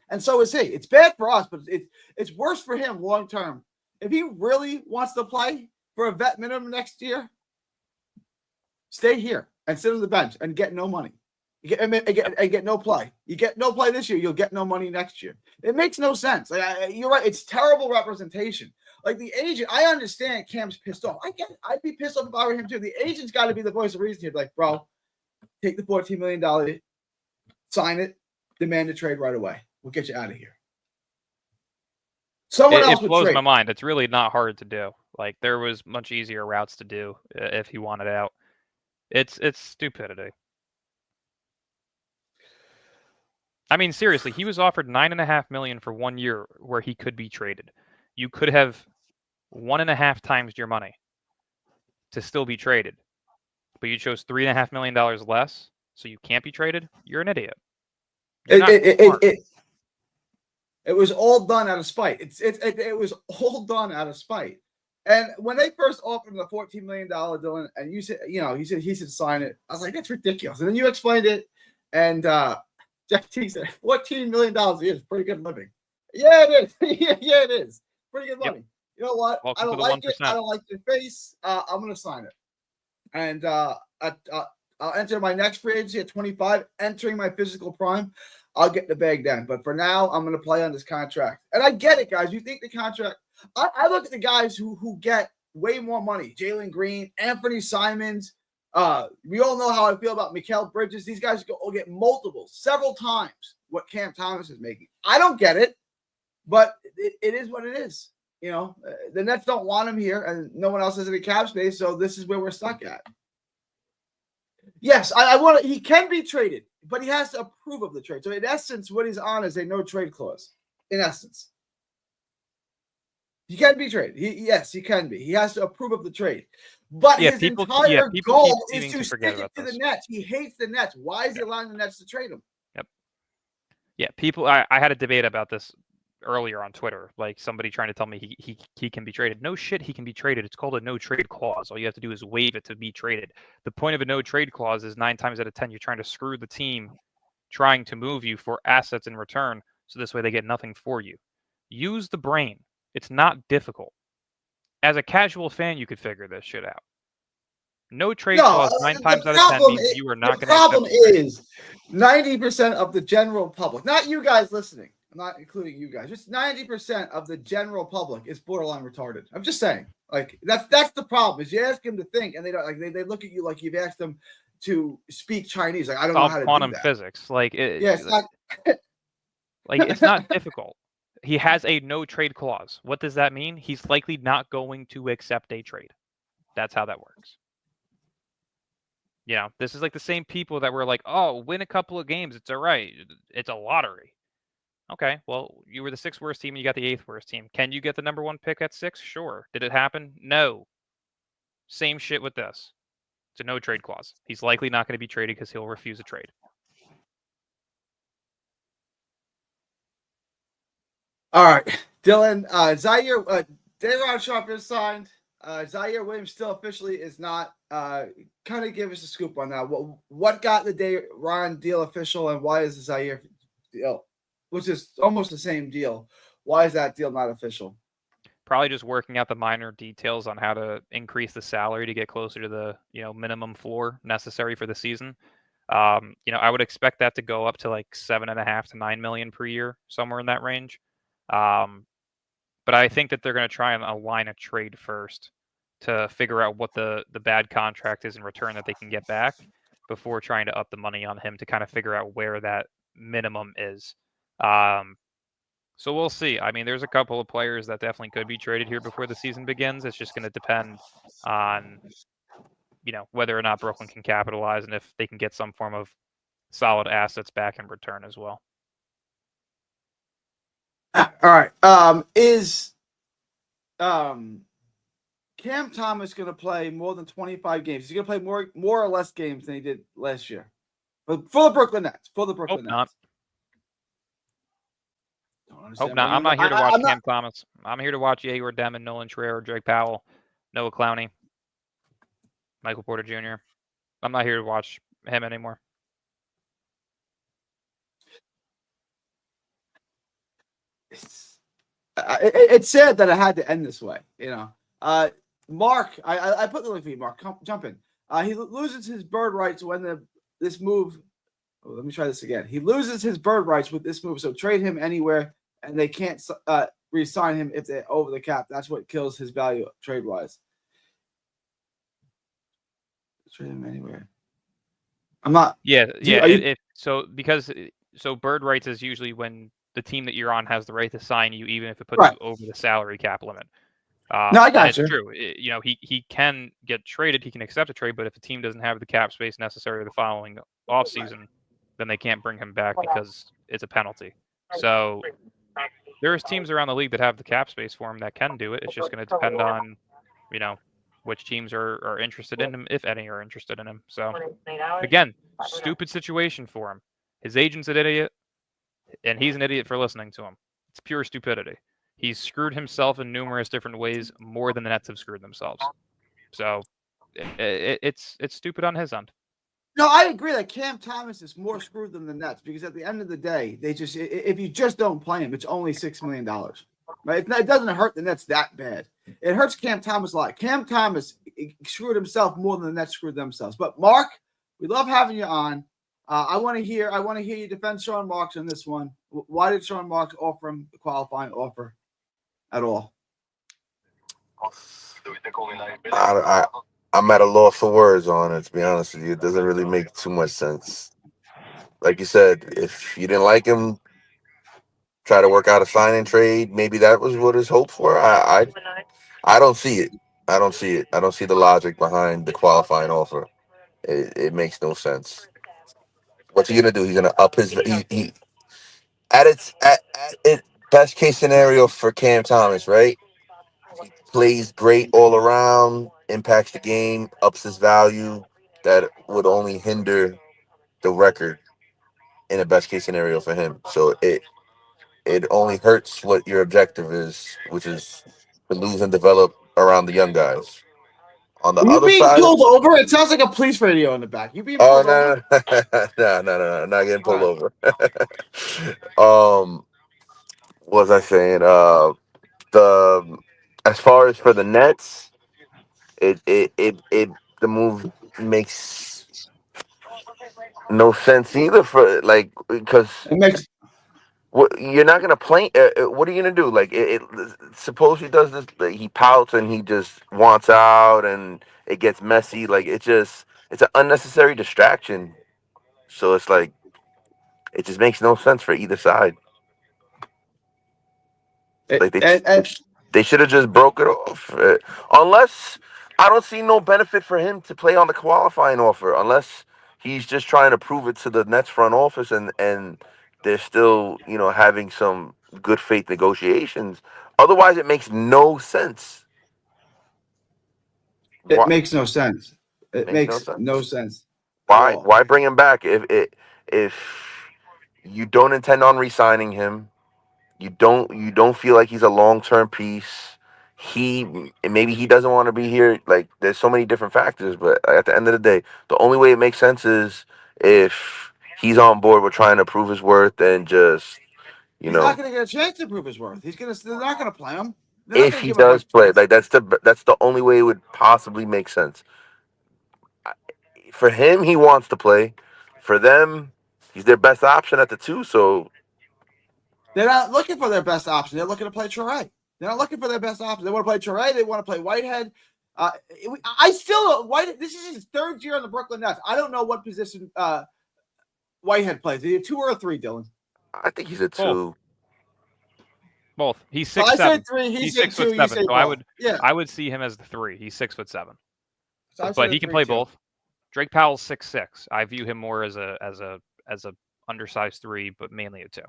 And so is he. It's bad for us, but it's worse for him long term. If he really wants to play for a vet minimum next year, stay here and sit on the bench and get no money. You get no play. You get no play this year, you'll get no money next year. It makes no sense. You're right. It's terrible representation. Like the agent, I understand Cam's pissed off. I get it. I'd be pissed off if I were him too. The agent's got to be the voice of reason here. Like, bro, take the $14 million, sign it, demand a trade right away. We'll get you out of here. Someone else it blows trade. my mind. It's really not hard to do. Like there was much easier routes to do if he wanted out. It's stupidity. I mean, seriously, he was offered $9.5 million for 1 year where he could be traded. You could have 1.5 times your money to still be traded, but you chose $3.5 million less, so you can't be traded. You're an idiot. It was all done out of spite. It was all done out of spite. And when they first offered him the $14 million deal, and you said, he said sign it. I was like, that's ridiculous. And then you explained it, and Jeff T said $14 million a year is pretty good living. Yeah, it is. yeah, it is. Pretty good money. Yep. You know what? Welcome I don't like 1%. It. I don't like your face. I'm going to sign it. And I'll enter my next free agency at 25, entering my physical prime. I'll get the bag then. But for now, I'm going to play on this contract. And I get it, guys. You think the contract – I look at the guys who get way more money. Jalen Green, Anthony Simons. We all know how I feel about Mikal Bridges. These guys will get several times what Cam Thomas is making. I don't get it, but it is what it is. The Nets don't want him here, and no one else has any cap space, so this is where we're stuck at. Yes, I want to. He can be traded, but he has to approve of the trade. So in essence, what he's on is a no trade clause. In essence, he can be traded. Yes, he can be. He has to approve of the trade. But his entire goal is to stick it to the Nets. He hates the Nets. Why is he allowing the Nets to trade him? Yep. Yeah, people. I had a debate about this earlier on Twitter, like somebody trying to tell me he can be traded. No shit, he can be traded. It's called a no trade clause. All you have to do is waive it to be traded. The point of a no trade clause is 9 times out of 10 you're trying to screw the team trying to move you for assets in return, so this way they get nothing for you. Use the brain. It's not difficult. As a casual fan, you could figure this shit out. No trade clause 9 times out of 10 means you are not going to. The problem is 90% of the general public, not you guys listening, I'm not including you guys, just 90% of the general public is borderline retarded. I'm just saying, like that's the problem. Is you ask them to think, and they don't they look at you like you've asked them to speak Chinese. Like I don't know how to quantum do that. Physics, like it's not like it's not difficult. He has a no trade clause. What does that mean? He's likely not going to accept a trade. That's how that works. This is like the same people that were like, oh, win a couple of games. It's all right. It's a lottery. Okay, well, you were the 6th worst team and you got the 8th worst team. Can you get the number 1 pick at 6? Sure. Did it happen? No. Same shit with this. It's a no trade clause. He's likely not going to be traded because he'll refuse a trade. All right, Dylan. Zaire, Daron Sharp is signed. Zaire Williams still officially is not. Kind of give us a scoop on that. What got the Daron deal official, and why is the Zaire deal, which is almost the same deal, why is that deal not official? Probably just working out the minor details on how to increase the salary to get closer to the minimum floor necessary for the season. I would expect that to go up to like 7.5 to 9 million per year, somewhere in that range. But I think that they're going to try and align a trade first to figure out what the bad contract is in return that they can get back before trying to up the money on him to kind of figure out where that minimum is. So we'll see. I mean, there's a couple of players that definitely could be traded here before the season begins. It's just going to depend on, whether or not Brooklyn can capitalize and if they can get some form of solid assets back in return as well. All right. Is Cam Thomas going to play more than 25 games? Is he going to play more or less games than he did last year? But for the Brooklyn Nets. Hope not. Hope not. I'm not here to watch Cam Thomas. I'm here to watch Igor Demon, Nolan Schreier, Drake Powell, Noah Clowney, Michael Porter Jr. I'm not here to watch him anymore. It's sad that it had to end this way. Mark, I put the link for you, Mark. Jump in. He loses his bird rights when this move. Oh, let me try this again. He loses his bird rights with this move, so trade him anywhere, and they can't re-sign him if they're over the cap. That's what kills his value trade-wise. Trade him anywhere. I'm not. Yeah. So bird rights is usually when the team that you're on has the right to sign you, even if it puts you over the salary cap limit. No, I got you. It's true. He can get traded. He can accept a trade, but if a team doesn't have the cap space necessary the following offseason, then they can't bring him back because it's a penalty. So there's teams around the league that have the cap space for him that can do it. It's just going to depend on, which teams are interested in him, if any are interested in him. So again, stupid situation for him. His agent's an idiot, and he's an idiot for listening to him. It's pure stupidity. He's screwed himself in numerous different ways, more than the Nets have screwed themselves. So it's stupid on his end. No, I agree that Cam Thomas is more screwed than the Nets because at the end of the day, if you just don't play him, it's only $6 million. Right? It doesn't hurt the Nets that bad. It hurts Cam Thomas a lot. Cam Thomas screwed himself more than the Nets screwed themselves. But Mark, we love having you on. I want to hear you defend Sean Marks on this one. Why did Sean Marks offer him the qualifying offer at all? I'm at a loss for words on it, to be honest with you. It doesn't really make too much sense. Like you said, if you didn't like him, try to work out a sign and trade. Maybe that was what his hope for. I don't see it. I don't see it. I don't see the logic behind the qualifying offer. It makes no sense. What's he gonna do? He's gonna up his he at it best case scenario for Cam Thomas, right? He plays great all around, impacts the game, ups his value. That would only hinder the record in a best case scenario for him. So it only hurts what your objective is, which is to lose and develop around the young guys. On the other side, pulled over. It sounds like a police radio in the back. You being pulled over? No, not getting pulled over. What was I saying? The as far as for the Nets, it the move makes no sense either for because it makes. You're not gonna play. What are you gonna do? Suppose he does this. He pouts and he just wants out, and it gets messy. It's an unnecessary distraction. So it's like it just makes no sense for either side. They should have just broke it off, unless I don't see no benefit for him to play on the qualifying offer unless he's just trying to prove it to the Nets front office and they're still, having some good faith negotiations. Otherwise, it makes no sense. It Why makes no sense. It makes no makes no sense? sense at Why all. why bring him back if you don't intend on re-signing him? You don't feel like he's a long-term piece. Maybe he doesn't want to be here. Like there's so many different factors, but at the end of the day, the only way it makes sense is if he's on board with trying to prove his worth and just, you He's not know, going to get a chance to prove his worth. They're not going to play him. They're not if going to he give him a does play, chance. like that's the only way it would possibly make sense. For him, he wants to play. For them, he's their best option at the 2, so They're not looking for their best option. They're looking to play Trey. They're not looking for their best option. They want to play Trey. They want to play Whitehead. I still White. This is his 3rd year on the Brooklyn Nets. I don't know what position Whitehead plays. Is he a 2 or a 3, Dylan? I think he's a Both. 2. Both. He's So 6'7". I said 3. He He's said 6'7". 2. You say So both. I would see him as the 3. He's 6'7". So I But said he a can 3 play too. both. Drake Powell's 6'6". I view him more as a undersized 3, but mainly a 2.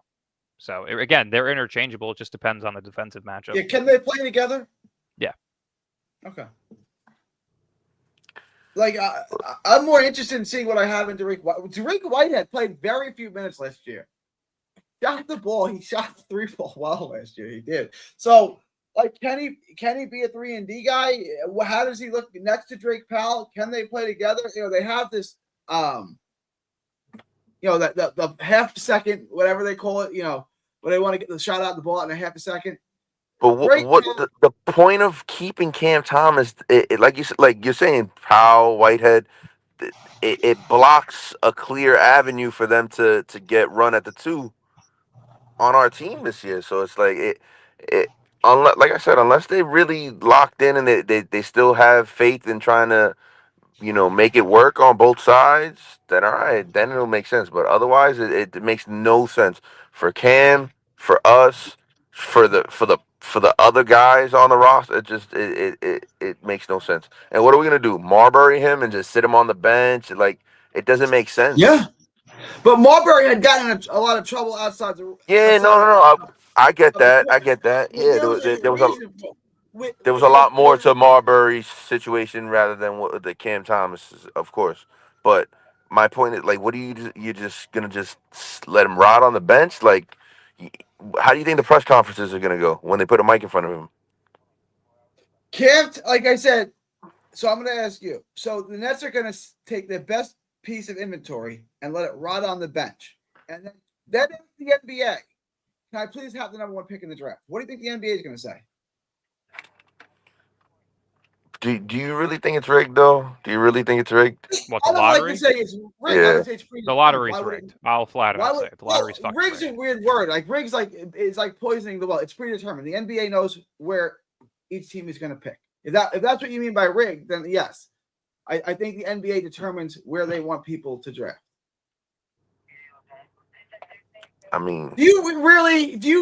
So again, they're interchangeable. It just depends on the defensive matchup. Yeah, can they play together? Yeah. Okay. Like I'm more interested in seeing what I have in Derek White. Derek Whitehead played very few minutes last year. Shot the ball. He shot the 3-ball well last year. He did. So, like, can he be a 3-and-D guy? How does he look next to Drake Powell? Can they play together? They have this that the half second, whatever they call it, when they want to get the shot out the ball in a half a second. But what the point of keeping Cam Thomas? Like you said, like you're saying, Powell, Whitehead, it blocks a clear avenue for them to get run at the 2 on our team this year. So it's like unless, like I said, unless they really locked in and they still have faith in trying to, make it work on both sides, then all right, then it'll make sense. But otherwise, it makes no sense for Cam, for us, for the other guys on the roster. It makes no sense. And what are we gonna do? Marbury him and just sit him on the bench? Like it doesn't make sense. Yeah, but Marbury had gotten a lot of trouble outside the. Yeah, no. I get that. I get that. Yeah, There was a there was reason. there was a lot more to Marbury's situation rather than what the Cam Thomas, of course. But my point is, like, what are you just gonna just let him rot on the bench? Like, how do you think the press conferences are gonna go when they put a mic in front of him? Cam, like I said, so I'm going to ask you. So the Nets are going to take their best piece of inventory and let it rot on the bench, and then the NBA. Can I please have the number 1 pick in the draft? What do you think the NBA is going to say? Do you really think it's rigged, though? Do you really think it's rigged? What, I the don't lottery? like to say it's rigged. Yeah. I would say it's The lottery's rigged. I'll flat out say it. The well, lottery's fucking rigged's rigged. a weird word. Like rigged's it's like poisoning the well. It's predetermined. The NBA knows where each team is going to pick. If that's what you mean by rigged, then yes, I think the NBA determines where they want people to draft. I mean, Do you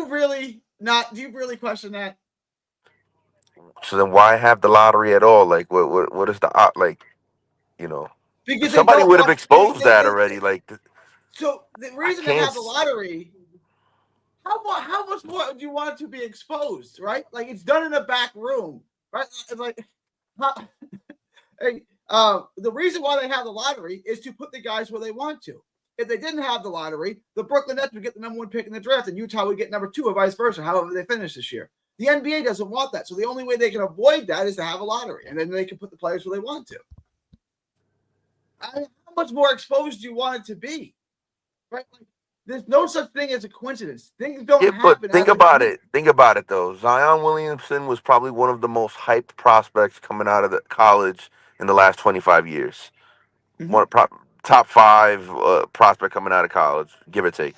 really question that? so then why have the lottery at all? Like, what is the like? Because they somebody don't would have want- exposed they- that they- already. Like, So the reason they can't have the lottery, how much more do you want it to be exposed, right? Like it's done in a back room, right? It's like, the reason why they have the lottery is to put the guys where they want to. If they didn't have the lottery, the Brooklyn Nets would get the number 1 pick in the draft, and Utah would get number 2, or vice versa. However they finish this year, the NBA doesn't want that, so the only way they can avoid that is to have a lottery, and then they can put the players where they want to. How much more exposed do you want it to be? Right? Like, there's no such thing as a coincidence. Things don't happen. but think about it. Think about it, though. Zion Williamson was probably one of the most hyped prospects coming out of the college in the last 25 years. Mhm. Top 5 prospect coming out of college, give or take.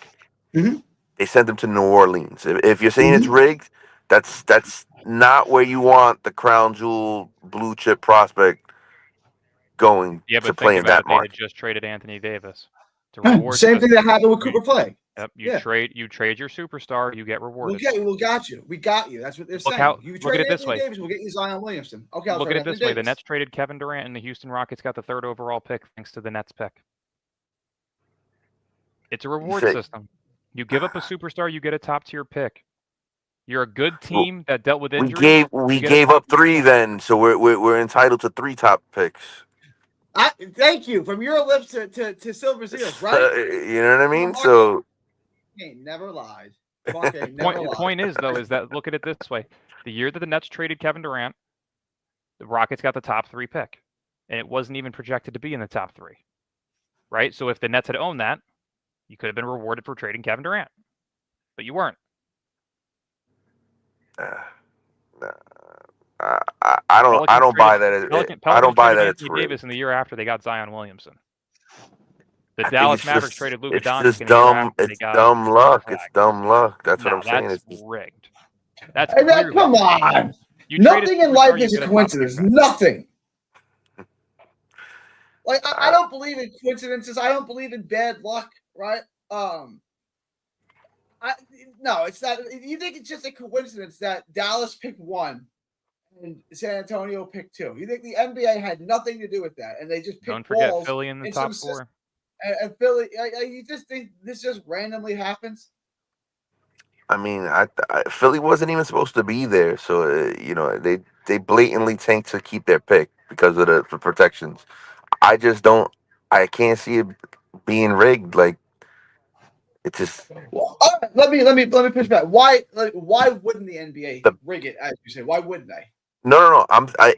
Mhm. They sent him to New Orleans. If you're saying it's rigged, that's not where you want the crown jewel blue chip prospect going Yeah, to but play think in about that it. They had market. just traded Anthony Davis to reward. Same thing that happened with Cooper Flagg. Yep. You trade your superstar, you get rewarded. We got you. We got you. That's what they're saying. You Look trade at it this Anthony way. Davis, we'll get you Zion Williamson. Okay, Look at it this way. The Nets traded Kevin Durant, and the Houston Rockets got the 3rd overall pick thanks to the Nets pick. It's a reward system. You give up a superstar, you get a top-tier pick. You're a good team that dealt with injuries. We gave up 3 then, so we're entitled to 3 top picks. Thank you. From your lips to Silver Seals, right? You know what I mean? So never lied. The point is, though, is that look at it this way: the year that the Nets traded Kevin Durant, the Rockets got the top 3 pick, and it wasn't even projected to be in the top 3, right? So if the Nets had owned that, you could have been rewarded for trading Kevin Durant, but you weren't. I don't buy that. I don't buy that. It's Davis in the year after they got Zion Williamson. The Dallas Mavericks traded Luka Doncic. It's just dumb. It's dumb luck. It's dumb luck. That's what I'm saying. That's rigged. That's come on. Nothing in life is a coincidence. Nothing. Like I don't believe in coincidences. I don't believe in bad luck. Right? No, it's not. You think it's just a coincidence that Dallas picked 1 and San Antonio picked 2? You think the NBA had nothing to do with that, and they just picked? Don't forget Philly in the top 4. And Philly, you just think this just randomly happens? I mean, Philly wasn't even supposed to be there, so they blatantly tanked to keep their pick because of the protections. I can't see it being rigged. Like it just. Well, let me push back. Why wouldn't the NBA rig it, as you say? Why wouldn't they? No.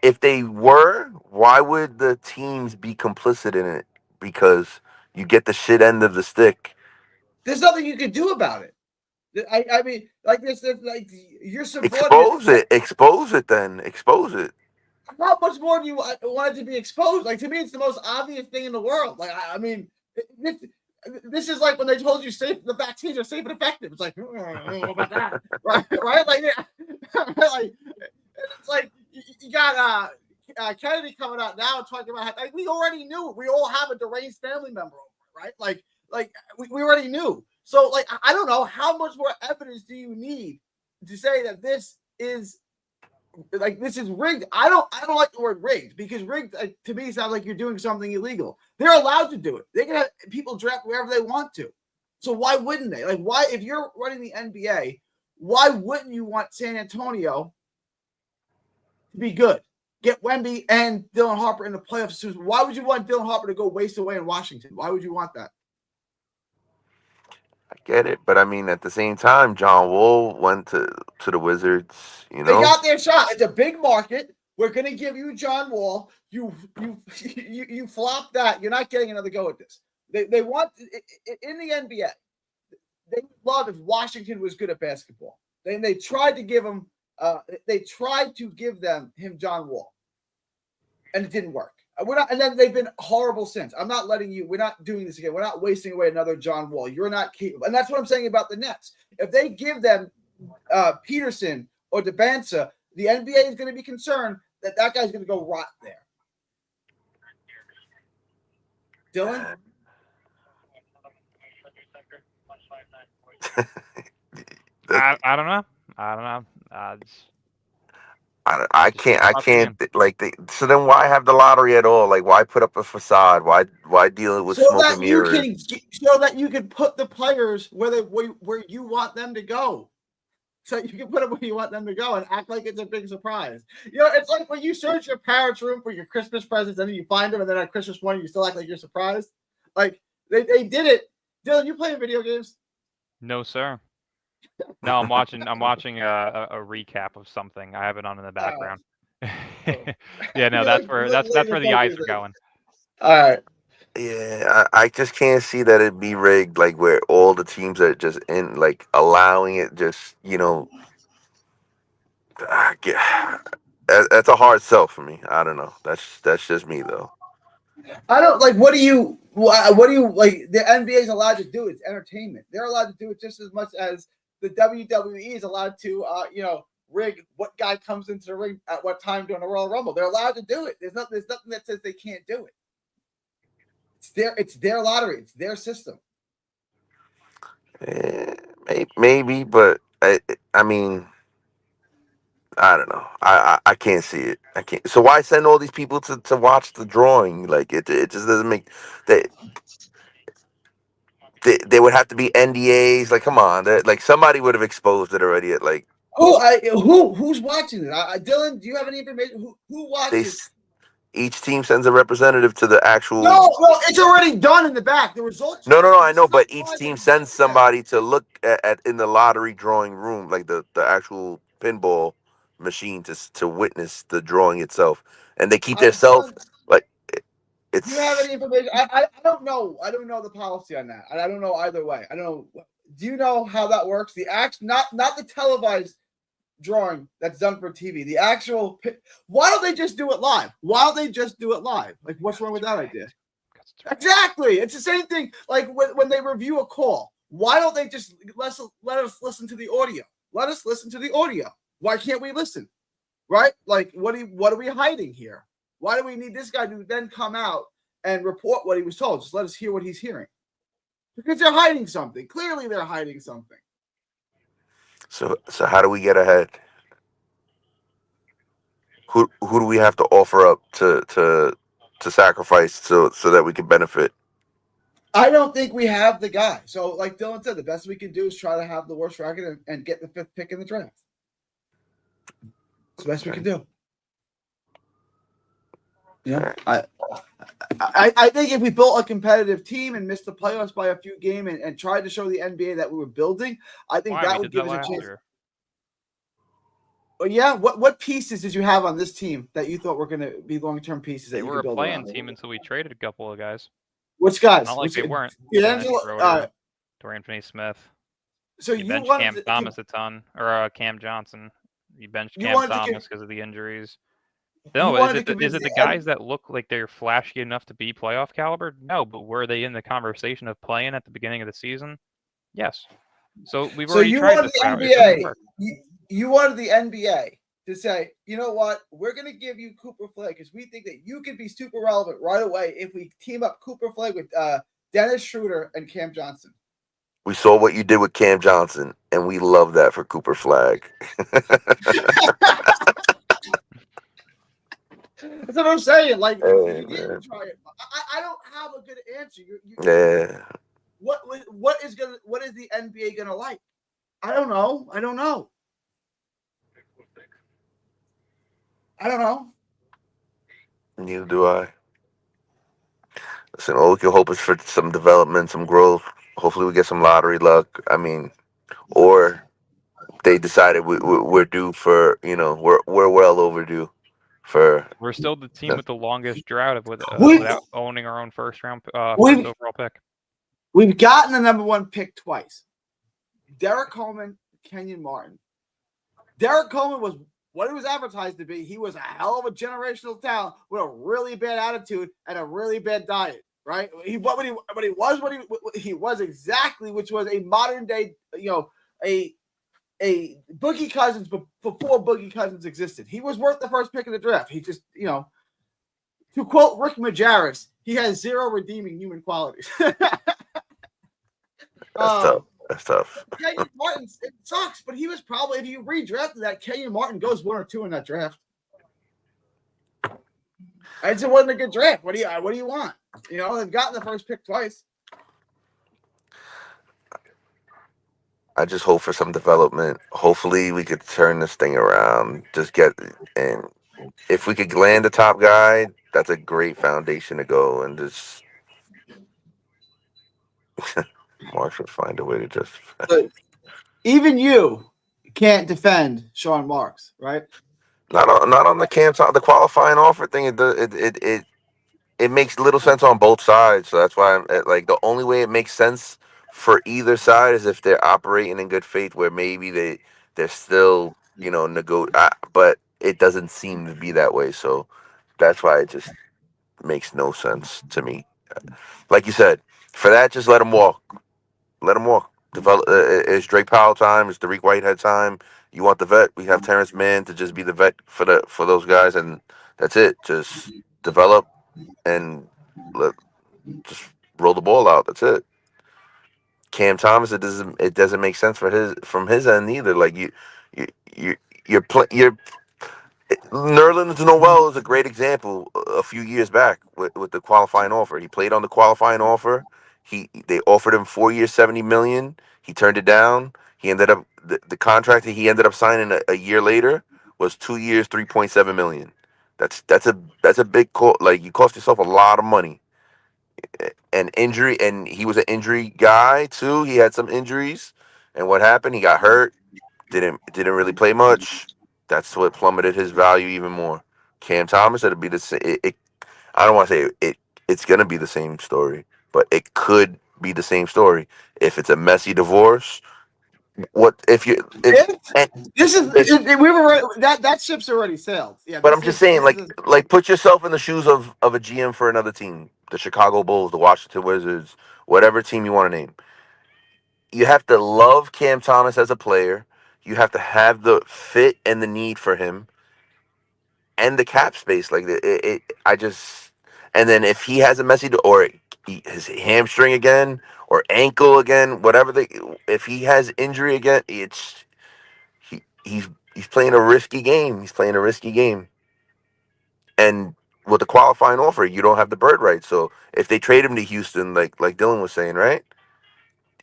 If they were, why would the teams be complicit in it? Because you get the shit end of the stick. There's nothing you can do about it. I mean, like this, like you're subordinate. Expose it. Then expose it. How much more do you want it to be exposed? Like to me, it's the most obvious thing in the world. Like I mean, this is like when they told you the vaccines are safe and effective. It's like, what about that? right? Like, like it's like you got Kennedy coming out now talking about how, like, we already knew. We all have a deranged family member, right? Like we already knew. So like I don't know how much more evidence do you need to say that this is rigged. I don't like the word rigged because rigged to me sounds like you're doing something illegal. They're allowed to do it. They can have people draft wherever they want to. So why wouldn't they? Like why, if you're running the NBA, why wouldn't you want San Antonio to be good? Get Wemby and Dylan Harper in the playoffs. Why would you want Dylan Harper to go waste away in Washington? Why would you want that? I get it, but I mean, at the same time, John Wall went to the Wizards. You know, they got their shot. It's a big market. We're going to give you John Wall. You flop that. You're not getting another go at this. They want in the NBA. They love if Washington was good at basketball. They tried to give him. They tried to give him John Wall, and it didn't work. And then they've been horrible since. I'm not letting you. We're not doing this again. We're not wasting away another John Wall. You're not capable, and that's what I'm saying about the Nets. If they give them Peterson or DeBansa, the NBA is going to be concerned that guy's going to go rot there. Dylan. I don't know. I can't like so then why have the lottery at all? Like why put up a facade? Why deal with smoke and mirrors? So that you can put the players where you want them to go. So you can put them where you want them to go and act like it's a big surprise. You know, it's like when you search your parents' room for your Christmas presents and then you find them and then on Christmas morning you still act like you're surprised. Like they did it. Dylan, you playing video games? No, sir. No, I'm watching a recap of something. I have it on in the background. Yeah, no, that's where the eyes are going. All right. Yeah, I just can't see that it'd be rigged, like where all the teams are just in, like allowing it. Just that's a hard sell for me. I don't know. That's just me though. I don't like. What do you like? The NBA is allowed to do it. It's entertainment. They're allowed to do it just as much as the WWE is allowed to, rig what guy comes into the ring at what time during the Royal Rumble. They're allowed to do it. There's nothing that says they can't do it. It's their lottery. It's their system. Eh, maybe, but I mean, I don't know. I can't see it. I can't. So why send all these people to watch the drawing? Like it just doesn't make they they would have to be NDAs. Like come on, like somebody would have exposed it already. At like Who's watching it? Dylan, do you have any information? Who they watches? each team sends a representative to the actual. No, it's already done in the back. The results. No, I This know, is not but each live team anymore. sends somebody to look at in the lottery drawing room, like the actual pinball machine to witness the drawing itself, and they keep their self Dylan, like do you have it's. any information? I don't know. I don't know the policy on that. I don't know either way. I don't know. Do you know how that works? The act, not the televised drawing that's done for TV. The actual. Why don't they just do it live? Why don't they just do it live? Like, what's wrong with that idea? Exactly. It's the same thing. Like when they review a call, why don't they just let us listen to the audio? Let us listen to the audio. Why can't we listen? Right? Like, what are we hiding here? Why do we need this guy to then come out and report what he was told? Just let us hear what he's hearing. Because they're hiding something. Clearly, they're hiding something. So how do we get ahead? Who do we have to offer up to sacrifice so that we can benefit? I don't think we have the guy. So, like Dylan said, the best we can do is try to have the worst record and get the 5th pick in the draft. It's the best we can do. Yeah, I think if we built a competitive team and missed the playoffs by a few games and tried to show the NBA that we were building, I think that would give us a chance. But yeah, what pieces did you have on this team that you thought were going to be long-term pieces? They that you were could a build playing around? team until we traded a couple of guys. Which guys? Not like they weren't. D'Angelo, Dorian Finney-Smith. so you benched Cam Thomas a ton, or Cam Johnson. You benched Cam Thomas because of the injuries. No, is it the guys that look like they're flashy enough to be playoff caliber? No, but were they in the conversation of playing at the beginning of the season? Yes. So we've already tried this route. It doesn't work. You wanted the NBA to say, you know what, we're going to give you Cooper Flagg because we think that you can be super relevant right away if we team up Cooper Flagg with Dennis Schroeder and Cam Johnson. We saw what you did with Cam Johnson, and we love that for Cooper Flagg. That's what I'm saying. Like, hey, you didn't try it. I don't have a good answer. Yeah. What is the NBA gonna like? I don't know. I don't know. Neither do I. Listen, all we can hope is for some development, some growth. Hopefully, we get some lottery luck. I mean, or they decided we're due for, we're well overdue for. We're still the team with the longest drought without owning our own first overall pick. We've gotten the number 1 pick twice. Derek Coleman, Kenyon Martin. Derek Coleman was what he was advertised to be. He was a hell of a generational talent with a really bad attitude and a really bad diet. Right? He was exactly, which was a modern day, a Boogie Cousins before Boogie Cousins existed. He was worth the first pick in the draft. He just, to quote Rick Majerus, he has 0 redeeming human qualities. That's tough. Kenyon Martin, it sucks, but he was probably, if you redrafted that, Kenyon Martin goes 1 or 2 in that draft. It wasn't a good draft. What do you want? They've gotten the first pick twice. I just hope for some development. Hopefully, we could turn this thing around. And if we could land a top guy, that's a great foundation to go. And just Mark would find a way to justify. But even you can't defend Sean Marks, right? Not on the qualifying offer thing. It makes little sense on both sides. So that's why I'm like, the only way it makes sense for either side is if they're operating in good faith, where maybe they're still but it doesn't seem to be that way. So that's why it just makes no sense to me. Like you said, for that, just let them walk. Let them walk. Develop. It's Drake Powell time. It's Dariq Whitehead time. You want the vet? We have Terrence Mann to just be the vet for those guys, and that's it. Just develop and just roll the ball out. That's it. Cam Thomas, it doesn't make sense from his end either. Like you you you're Nerlens Noel is a great example. A few years back with the qualifying offer, he played on the qualifying offer. They offered him 4 years, $70 million. He turned it down. He ended up the contract that he ended up signing a year later was 2 years, $3.7 million. That's a big like you cost yourself a lot of money. And injury, and he was an injury guy too. He had some injuries, and what happened? He got hurt. Didn't really play much. That's what plummeted his value even more. Cam Thomas, it'll be the same. I don't want to say it's gonna be the same story, but it could be the same story if it's a messy divorce. What if you if and This is if we were already, that ship's already sailed. Yeah, but I'm just saying, like put yourself in the shoes of a GM for another team, the Chicago Bulls, the Washington Wizards, whatever team you want to name. You have to love Cam Thomas as a player. You have to have the fit and the need for him and the cap space. Like I just, and then if he has a messy or his hamstring again or ankle again, whatever if he has injury again, he's playing a risky game. He's playing a risky game, and with the qualifying offer, you don't have the bird right. So if they trade him to Houston, like Dylan was saying, right?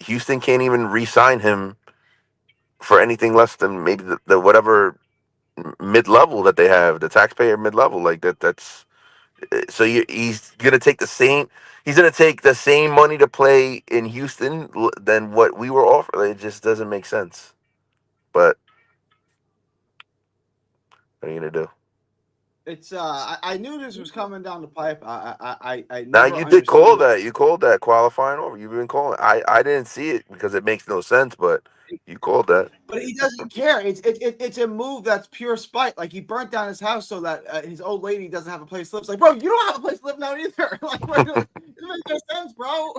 Houston can't even re-sign him for anything less than maybe the whatever mid-level that they have, the taxpayer mid-level, like that's so he's gonna take the same. He's gonna take the same money to play in Houston than what we were offering. It just doesn't make sense. But what are you gonna do? it's I knew this was coming down the pipe. I Now never you did call understood. that. You called that qualifying over. You've been calling. I didn't see it because it makes no sense. But you called that. But he doesn't care. It's a move that's pure spite. Like he burnt down his house so that his old lady doesn't have a place to live. It's like, bro, you don't have a place to live now either. Like, it makes no sense, bro.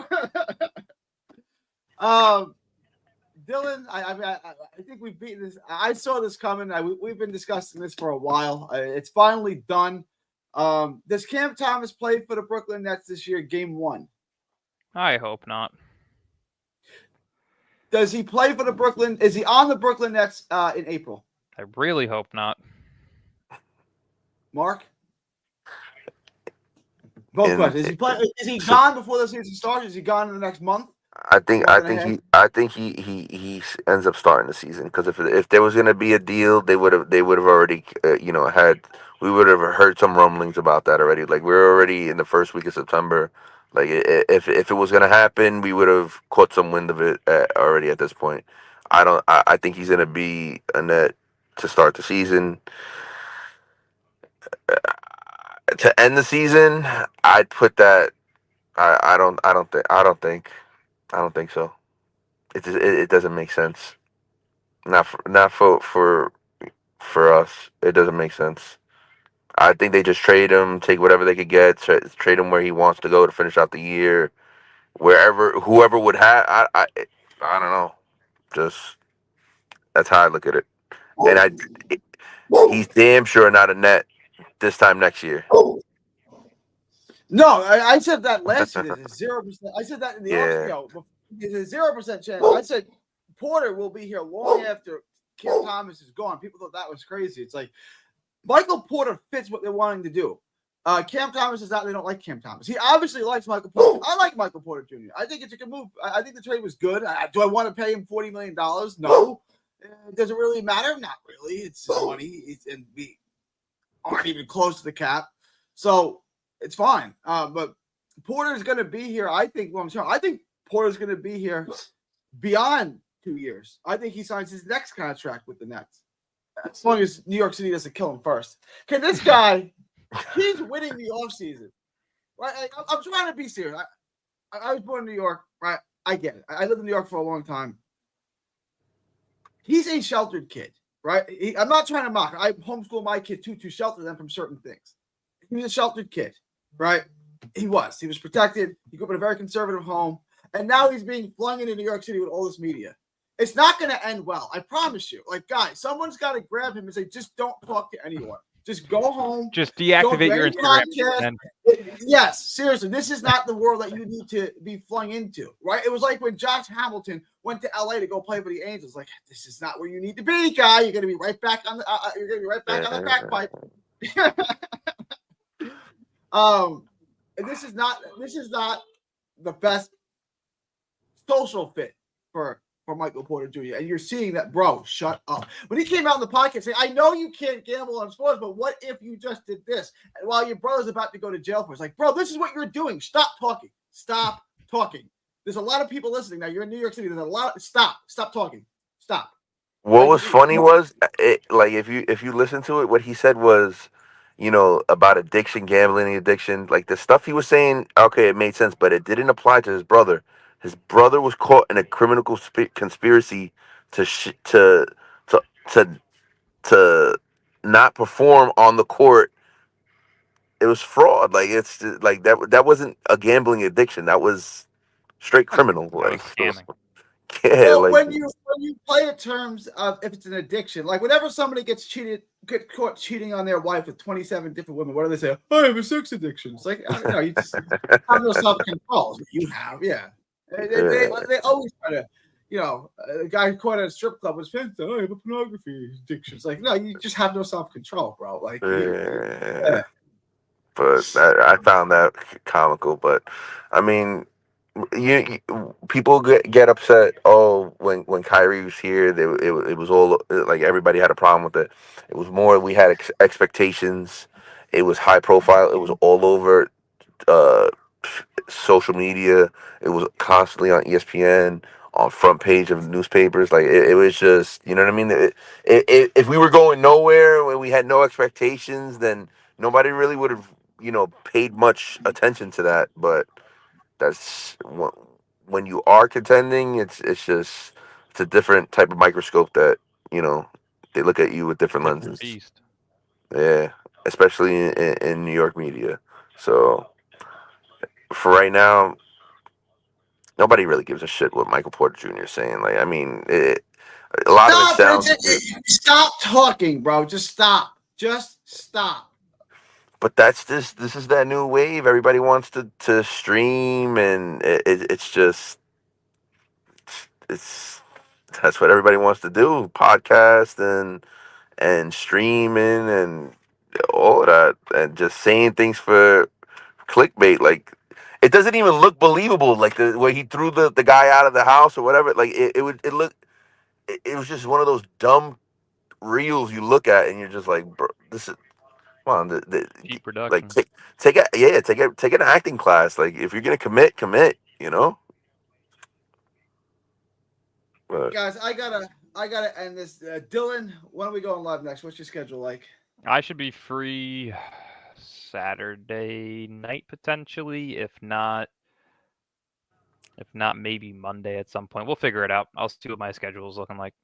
Dylan, I think we've beaten this. I saw this coming. We've been discussing this for a while. It's finally done. Does Cam Thomas play for the Brooklyn Nets this year, game 1? I hope not. Does he play for the Brooklyn? Is he on the Brooklyn Nets in April? I really hope not. Mark? Both questions. Is he gone before the season starts? Is he gone in the next month? I think he ends up starting the season because if there was gonna be a deal, they would have already had we would have heard some rumblings about that already. Like we're already in the first week of September. Like if it was gonna happen, we would have caught some wind of it already at this point. I think he's gonna be a net to start the season. To end the season, I'd put that. I don't think so. It doesn't make sense. Not for us. It doesn't make sense. I think they just trade him, take whatever they could get, trade him where he wants to go to finish out the year, whoever would have. I don't know. Just that's how I look at it. And he's damn sure not a net this time next year. No, I said that last year. There's 0%. I said that in the off. There's a 0% chance. I said Porter will be here long after Cam Thomas is gone. People thought that was crazy. It's like Michael Porter fits what they're wanting to do. Cam Thomas is not. They don't like Cam Thomas. He obviously likes Michael Porter. I like Michael Porter Jr. I think it's a good move. I think the trade was good. Do I want to pay him $40 million? No. Does it really matter? Not really. It's money, and we aren't even close to the cap, so it's fine. But Porter's going to be here. I think. Well, I think Porter's going to be here beyond 2 years. I think he signs his next contract with the Nets, as long as New York City doesn't kill him first. Okay, this guy, he's winning the offseason. Right? I'm trying to be serious. I was born in New York, right? I get it. I lived in New York for a long time. He's a sheltered kid, right? I'm not trying to mock. I homeschool my kid to shelter them from certain things. He was a sheltered kid, right? He was protected. He grew up in a very conservative home. And now he's being flung into New York City with all this media. It's not going to end well. I promise you. Like, guys, someone's got to grab him and say, just don't talk to anyone. Just go home. Just Don't deactivate do your any Instagram. podcast. And Yes, seriously, this is not the world that you need to be flung into, right? It was like when Josh Hamilton went to LA to go play for the Angels. Like, this is not where you need to be, guy. You're gonna be right back on the. You're gonna be right back on the crack pipe. And this is not the best social fit for Michael Porter Jr. And you're seeing that, bro. Shut up. When he came out on the podcast saying, "I know you can't gamble on sports, but what if you just did this?" And while your brother's about to go to jail for it, it's like, bro, this is what you're doing. Stop talking. Stop talking. There's a lot of people listening now. You're in New York City. There's a lot. Stop talking. Stop. What was funny was like if you listen to it, what he said was, about addiction, gambling addiction, like the stuff he was saying. Okay, it made sense, but it didn't apply to his brother. His brother was caught in a criminal conspiracy to to not perform on the court. It was fraud. Like it's like that wasn't a gambling addiction. That was straight criminal. I was Like scamming. yeah, Well, like when you play in terms of if it's an addiction, like whenever somebody gets caught cheating on their wife with 27 different women, what do they say? I have a sex addiction. It's like, I don't know, you just have no self-control. You have, yeah. They always try to, a guy caught at a strip club was saying, I have a pornography addiction. It's like, no, you just have no self-control, bro. Like, yeah. But I found that comical. But I mean, people get upset. Oh, when Kyrie was here, it was all like everybody had a problem with it. It was more we had expectations. It was high profile. It was all over social media. It was constantly on ESPN, on front page of newspapers. Like it was just, you know what I mean. If we were going nowhere when we had no expectations, then nobody really would have paid much attention to that. But that's when you are contending, it's a different type of microscope that they look at you with different Different lenses. beast. Yeah, especially in New York media. So for right now, nobody really gives a shit what Michael Porter Jr. is saying. Like, I mean, a lot of it sounds. Stop talking, bro. Just stop. Just stop. But this is that new wave. Everybody wants to stream, and it's just it's that's what everybody wants to do: podcast and streaming and all of that, and just saying things for clickbait. Like it doesn't even look believable. Like the way he threw the guy out of the house or whatever. Like it was just one of those dumb reels you look at and you're just like, bro, this is come on, Cheap like production. take an acting class. Like if you're gonna commit, But Guys, I gotta end this. Dylan, when are we going live next? What's your schedule like? I should be free Saturday night potentially, if not maybe Monday at some point. We'll figure it out. I'll see what my schedule is looking like.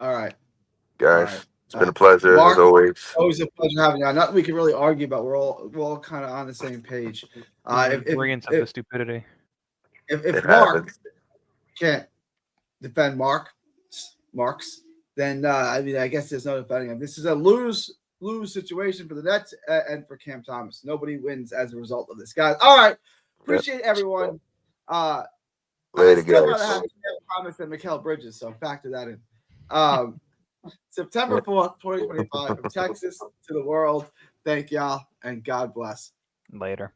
All right, guys, it's been a pleasure Mark, as always. Always a pleasure having you. Nothing we can really argue about. We're all kind of on the same page. Bring some stupidity. If Mark can't defend Marks, then I mean, I guess there's no defending him. This is a lose situation for the Nets and for Cam Thomas. Nobody wins as a result of this, guys. All right, appreciate everyone. Later, I'd still rather guys. have Cam Thomas than Mikal Bridges, so factor that in. September 4th, 2025, from Texas to the world. Thank y'all, and God bless. Later.